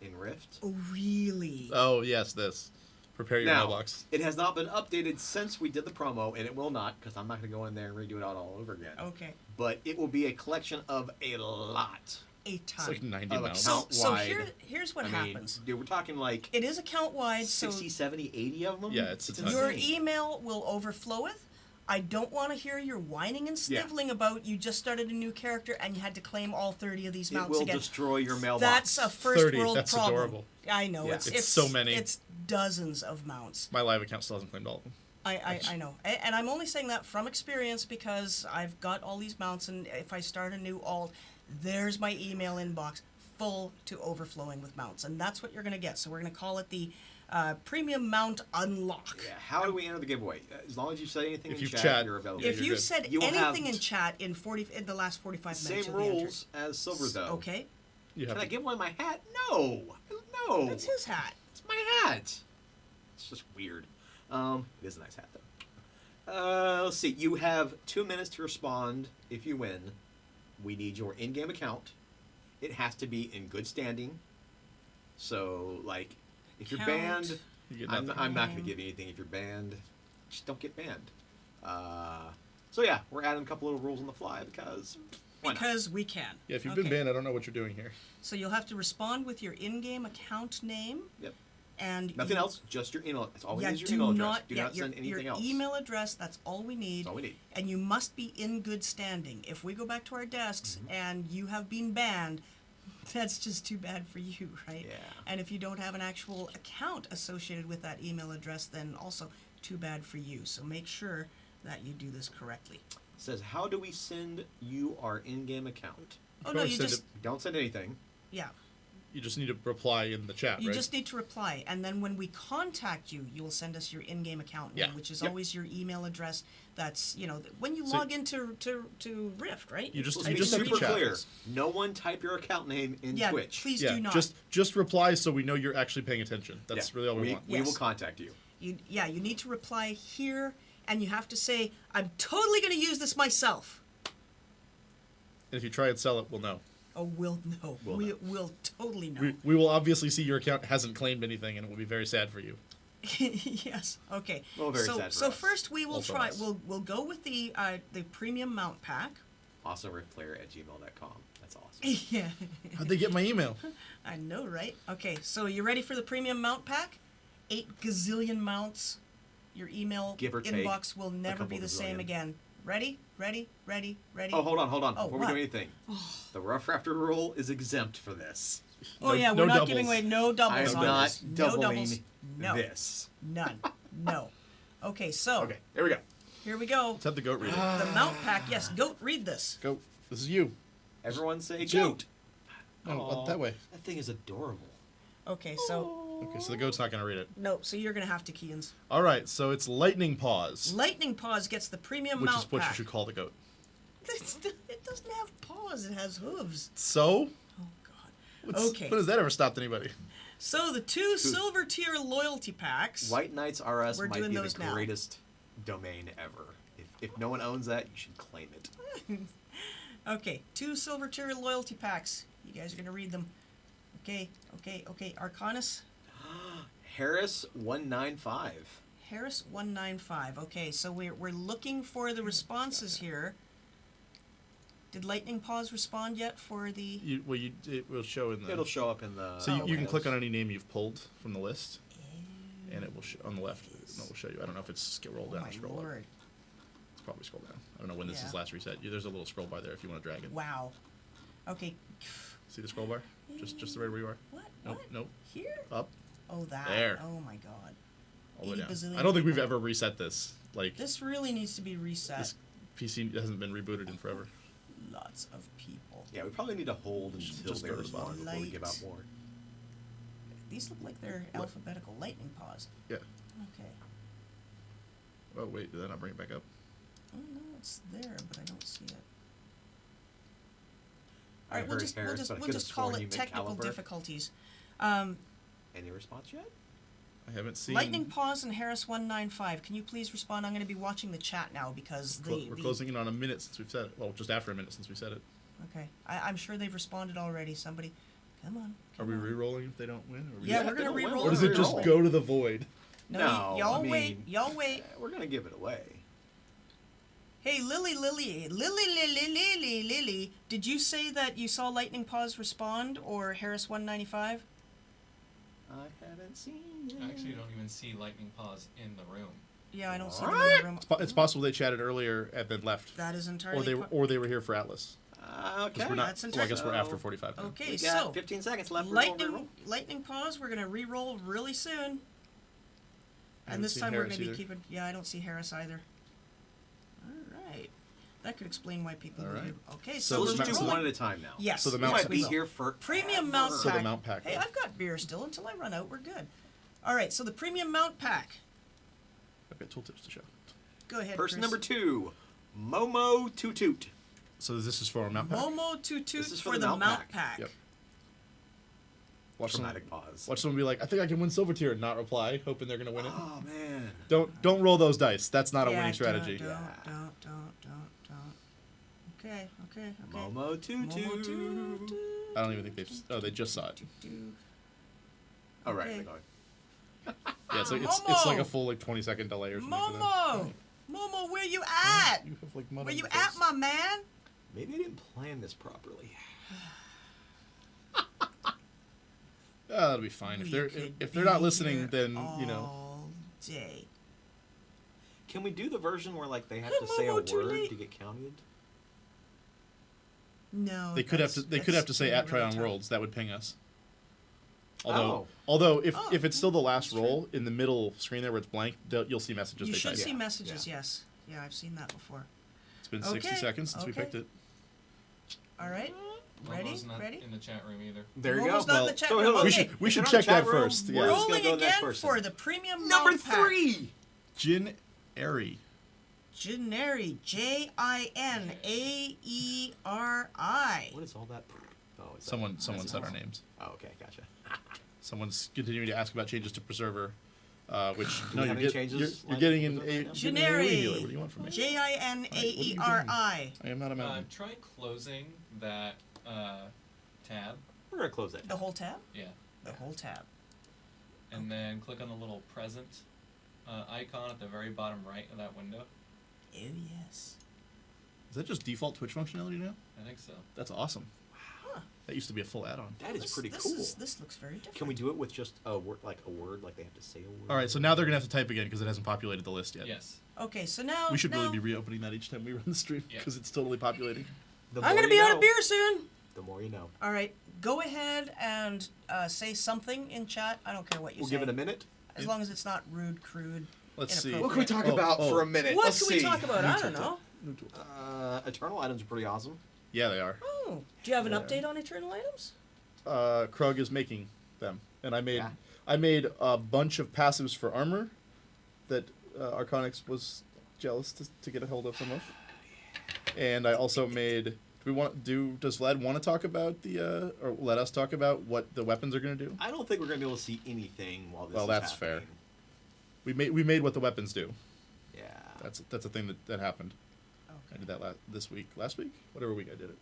in Rift. Oh, really? Oh yes, this. Prepare your Now, mailbox. it has not been updated since we did the promo, and it will not, because I'm not going to go in there and redo it all over again. Okay. But it will be a collection of a lot. A It's ton. like 90 Of mounts. account- So wide. here's what I happens. mean, dude, we're talking like It is account wide, 60, so 70, 80 of them? Yeah, it's a ton. your insane. email will overfloweth. I don't want to hear your whining and Yeah. sniveling about you just started a new character and you had to claim all 30 of these It mounts will again. destroy your mailbox. That's a first 30, world that's problem. adorable. I know Yeah. it's so many. It's dozens of mounts. My live account still hasn't claimed all of them. I know, and I'm only saying that from experience because I've got all these mounts, and if I start a new alt, there's my email inbox full to overflowing with mounts, and that's what you're gonna get. So we're gonna call it the premium mount unlock. Yeah, how do we enter the giveaway? As long as you say anything If in you chat, chat, you're available. yeah, If you're you good. said You will anything have in chat in the last 45 Same minutes, you'll be entered. rules as silver, though. Okay, You have Can I to, give away my hat? No. No. that's his hat. It's my hat. It's just weird. It is a nice hat, though. Let's see. You have 2 minutes to respond if you win. We need your in-game account. It has to be in good standing. So, like, if you're Count. banned, you get I'm nothing. not going to give you anything. If you're banned, just don't get banned. So, yeah, we're adding a couple little rules on the fly because why not? Because we can. Yeah, if you've Okay. been banned, I don't know what you're doing here. So you'll have to respond with your in-game account name. Yep. And Nothing you- else, just your email. That's all we Yeah, need is your do email address. not. Do yeah, not your, send anything your else. email address. That's all we need. That's all we need. And you must be in good standing. If we go back to our desks Mm-hmm. and you have been banned, that's just too bad for you, right? Yeah. And if you don't have an actual account associated with that email address, then also too bad for you. So make sure that you do this correctly. Says, how do we send you our in-game account? Oh no, probably you send just Don't send anything. yeah. You just need to reply in the chat, You right? just need to reply, and then when we contact you, you will send us your in-game account name, Yeah. which is Yep. always your email address. That's when you So- log into to Rift, right? You just- Let's you be just have to super chat. clear. No one type your account name in yeah, Twitch. please yeah, do not. just reply so we know you're actually paying attention. That's Yeah. really all we want. We will Yes. contact you. You need to reply here, and you have to say, "I'm totally going to use this myself." And if you try and sell it, we'll know. Oh, we'll know. We'll know. We'll totally know. We will obviously see your account hasn't claimed anything, and it will be very sad for you. Yes. Okay. Well, very so sad for so us. first we will Also try. us. We'll go with the premium mount pack. AwesomeRiftPlayer@gmail.com. That's awesome. Yeah. How'd they get my email? I know, right? Okay, so you ready for the premium mount pack? 8 gazillion mounts. Your email Give or take inbox will never be couple the same gazillion. again. Ready? Ready? Ready? Ready? Oh, hold on. Oh, Before what? we do anything, the Rough Rafter rule is exempt for this. Oh yeah, no we're not doubles. giving away no doubles I'm on not this. No doubling doubles. No. this. None. No. Okay, so Okay, here we go. here we go. Let's have the goat read it. The mount pack. Yes, goat. Read this. Goat. This is you. Everyone say It's you. goat. Oh, that way. That thing is adorable. Okay, so Okay, so the goat's not gonna read it. no. So you're gonna have to, Keans. All right, so it's lightning paws, Lightning Paws gets the premium which mount is what pack. you should call the goat. It doesn't have paws. It has hooves. So, Oh God. Okay. when has that ever stopped anybody? So the two silver tier loyalty packs. White Knights RS We're might doing be those the now. greatest domain ever. If no one owns that, you should claim it. Okay, two silver tier loyalty packs. You guys are gonna read them. Okay. Arcanus. Harris 195. Harris 195. Okay, so we're looking for the responses here. Did Lightning Paws respond yet for the? It will show in the. It'll show up in the. So you can windows. click on any name you've pulled from the list, and it will show on the left. No, it will show you. I don't know if it's roll Oh down my or scroll lord! up. It's probably scroll down. I don't know when this is Yeah. last reset. There's a little scroll bar there if you want to drag it. Wow. Okay. See the scroll bar? Just right where you are. What? Nope, What? nope. Here? Up, Oh, that. There. Oh my god. all the way 80 down. bazillion I don't think we've people. ever reset this. Like This really needs to be reset. this PC hasn't been rebooted in forever. Lots of people. Yeah, we probably need to hold until Just they go to respond before we give out light. more. These look like they're What? alphabetical. Lightning Paws. Yeah. Okay. Oh wait, did that not bring it back up? Oh no, it's there, but I don't see it. I All right, we'll heard just Harris, but I we'll could've just call sworn you it meant technical Caliber. difficulties. Any response yet? I haven't seen. Lightning Paws and Harris 195. Can you please respond? I'm going to be watching the chat now because We're closing in on a minute since we've said it. Well, just after a minute since we said it. Okay, I'm sure they've responded already. Somebody, come on. Are we re-rolling if they don't win? Or Yeah, Yeah, we're they gonna don't win, re-roll. Or does it just Re-roll. go to the void? No, No, y'all I wait. mean- Y'all wait. We're gonna give it away. Hey, Lily, did you say that you saw Lightning Paws respond or Harris 195? I haven't seen it. I actually don't even see Lightning Paws in the room. Yeah, I don't see them in What? the room. It's possible they chatted earlier and then left, That is or entirely. they were here for Atlas. 'Cause Okay. we're not. That's Well, I guess we're So- after 45 now. Okay, We got so 15 seconds left. We're gonna re-roll. Lightning Paws. We're gonna re-roll really soon. I And haven't this seen time we're Harris gonna be either. keeping. Yeah, I don't see Harris either. All right, that could explain why people. All would right. Okay, So so Let's we're do rolling. one at a time now. Yes. So the We mount yes, might we be will. here for Premium mount So the pack. mount pack. Hey, I've got beer still until I run out. We're good. All right, so the premium mount pack. I've got tooltips to show. Go ahead. Person Chris. number 2, Momo Toot. So this is for a mount pack. Momo Toot This is for for the the mount mount pack. Yep. Watch Dramatic pause. someone be like, "I think I can win silver tier," and not reply, hoping they're gonna win it. Oh man. Don't roll those dice. That's not a Yeah, winning strategy. Don't. Okay. Momo Toot. Momo Toot. I don't even think they've. Oh, they just saw it. All right, Okay. they're going. Yeah, it's like Momo! like a full 20-second delay or something. for them. Momo, where you at? You have like mud Where on you your at, face. my man? Maybe I didn't plan this properly. That'll be fine. We If could they're be not listening, here then you know. all day. Can we do the version where like they have Hey, to say a Momo, too word late. to get counted? No. They could have to. They could have to say at really Trion tough. Worlds. That would ping us. Oh. Although if Oh, it's still the last that's roll in the middle screen there where it's blank, you'll see messages. You they should type. see Yeah, messages. yeah. Yes. Yeah, I've seen that before. It's been 60 Okay, seconds since we okay. picked it. All right. Ready? Momo's not Ready? in the chat room either. There you Momo's go. not in the chat so room. hold on. Okay. We If should you're check not in that the chat room, first, we're yeah. just gonna Rolling go to the next again person. for the premium Number mount pack. 3. Jin Airy. Jineri. Jineari. What is all that? Oh, is that Someone messages? said our names. Oh, okay, gotcha. Someone's continuing to ask about changes to Preserver, which Do we have any changes you're lined getting up in with a those right now? getting an AoE healer. What do you want from me? Jineari. I am not a mountain. Try closing that tab. We're gonna close that. The whole tab? Yeah. The whole tab. And then click on the little present icon at the very bottom right of that window. Oh, yes. Is that just default Twitch functionality now? I think so. That's awesome. That used to be a full add-on. That is This- pretty this cool. this looks very different. Can we do it with just a word, like they have to say a word? All right, so now they're gonna have to type again because it hasn't populated the list yet. Yes. Okay, so now We should now, really be reopening that each time we run the stream Yeah. because it's totally populating. The I'm more gonna you be out know. of beer soon. The more you know. All right, go ahead and say something in chat. I don't care what you We'll say. give it a minute. As long as it's not rude, crude. Let's see. Inappropriate. What can we talk Oh, about oh. for a minute? What Let's can see. we talk about? I don't know. Eternal items are pretty awesome. Yeah, they are. Oh, do you have an Yeah. update on Eternal items? Krug is making them, and I made Yeah. I made a bunch of passives for armor that Arconix was jealous to get a hold of some of, and I also made. Does Vlad want to talk about or let us talk about what the weapons are going to do? I don't think we're gonna be able to see anything while this Well, is that's fair. happening. We made what the weapons do. Yeah. That's a thing that happened. I Okay. did that last week, whatever week I did it.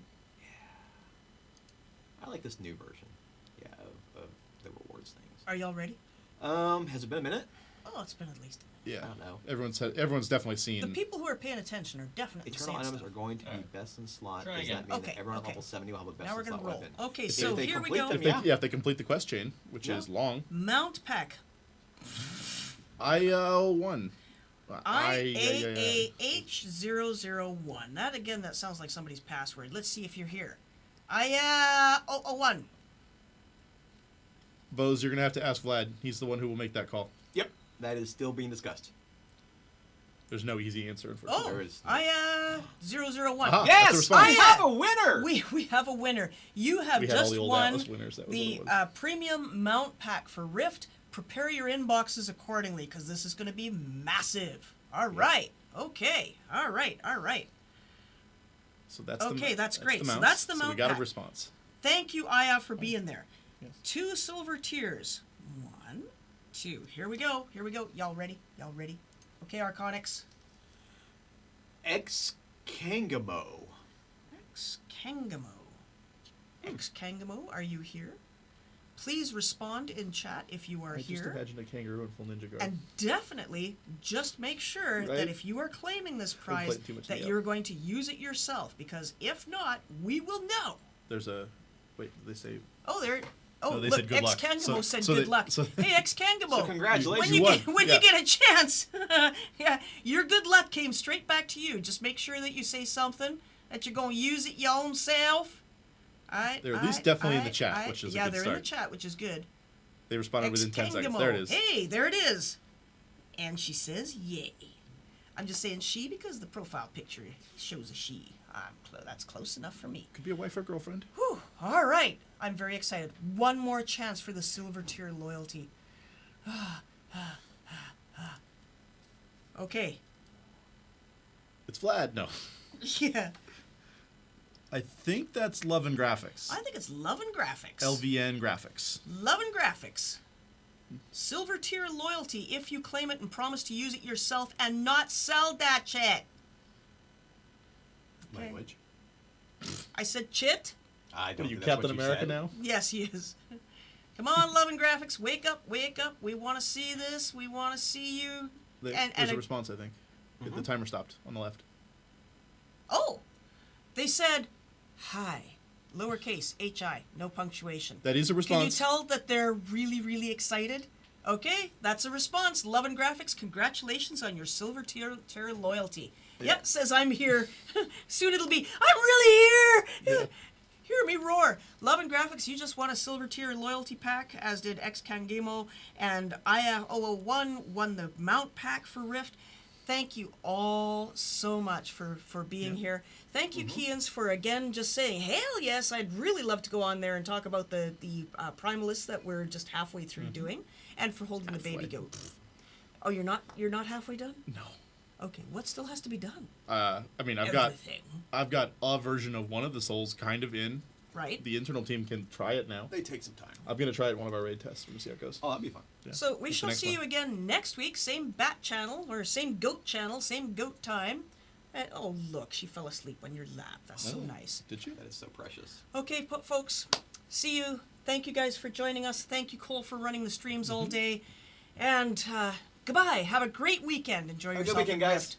I like this new version. Yeah, of the rewards things. Are y'all ready? Has it been a minute? Oh, it's been at least. Yeah, I don't know. everyone's definitely seen. The people who are paying attention are definitely Eternal saying items stuff. are going to be Alright. best in slot. Try Does again. that mean Okay, that everyone okay. at level 70 will have a best Now we're in slot gonna roll. weapon? Okay, If so they here we complete go. them, if they complete the quest chain, which Yeah. is long, Mount pack. I-1. IAAH001. That again, that sounds like somebody's password. Let's see if you're here. I-001. Bose, you're gonna have to ask Vlad. He's the one who will make that call. Yep, that is still being discussed. There's no easy answer, unfortunately. There Oh, is no- I-001. Aha. That's the Yes, response. I have a winner. We have a winner. You have We had all just the old won Atlas winners. That was the what it was. premium mount pack for Rift. Prepare your inboxes accordingly because this is going to be massive. All right. Okay. All right. All right. So that's okay, that's great. The So mounts. that's the So mount we got pack. a response. Thank you, Aya, for being there. Yes. 2 silver tiers. 1, 2. Here we go. Here we go. Y'all ready? Y'all ready? Okay, Arconix. Ex-Kangamo. Ex-Kangamo, are you here? Please respond in chat if you are I just here. imagined a kangaroo in full ninja garb. And definitely just make sure Right? that if you are claiming this prize, played too much that Neo. you're going to use it yourself. Because if not, we will know. There's a... Wait, did they say... Oh, there. Oh, No, they look, said good luck. Ex-Kangamo said so good they- luck. so- Hey, Ex-Kangamo. So congratulations. When you won. get when Yeah. you get a chance, yeah, your good luck came straight back to you. Just make sure that you say something that you're going to use it your own self. They're at least definitely in the chat, which is a yeah, good they're in the start. chat, which is good. They responded within 10 seconds. Ex-Kangamo. There it is. Hey, there it is. And she says, yay. I'm just saying she because the profile picture shows a she. That's close enough for me. Could be a wife or girlfriend. Whew, all right. I'm very excited. One more chance for the silver tier loyalty. Okay. It's Vlad. No. Yeah. I think that's Love and Graphics. I think it's Love and Graphics. LVN Graphics. Love and Graphics. Silver tier loyalty if you claim it and promise to use it yourself and not sell that shit. Okay. Language. I said chit? I What don't are you, think that's Captain what America said. now? Yes, he is. Come on, Love and Graphics, wake up, wake up. We want to see this. We want to see you. There's a response, I think. The timer stopped on the left. Oh, they said hi, lowercase hi, no punctuation. That is a response. Can you tell that they're really, really excited? Okay, that's a response. Love and Graphics, congratulations on your silver tier loyalty. Yep, says I'm here. Soon it'll be, I'm really here. Yeah. Hear me roar. Love and Graphics, you just won a silver tier loyalty pack, as did Ex-Kangamo, and Aya001 won the mount pack for Rift. Thank you all so much for being here. Thank you, Keans, for again just saying, hell yes, I'd really love to go on there and talk about the Primalists that we're just halfway through doing, and for holding the baby Halfway. goat. Oh, you're not halfway done? No. Okay, what still has to be done? I mean, I've Everything, got a version of one of the souls kind of in. right? The internal team can try it now. They take some time. I'm gonna try it in one of our raid tests. We'll see how it goes. Oh, that'd be fun. Yeah. So we It's the shall next see one. you again next week. Same bat channel, or same goat channel, same goat time. And, oh, look, she fell asleep on your lap. That's so Oh. nice. Did you? That is so precious. Okay, folks, see you. Thank you guys for joining us. Thank you, Cole, for running the streams all day. And goodbye. Have a great weekend. Enjoy Have a good yourself. weekend, in guys. Rift.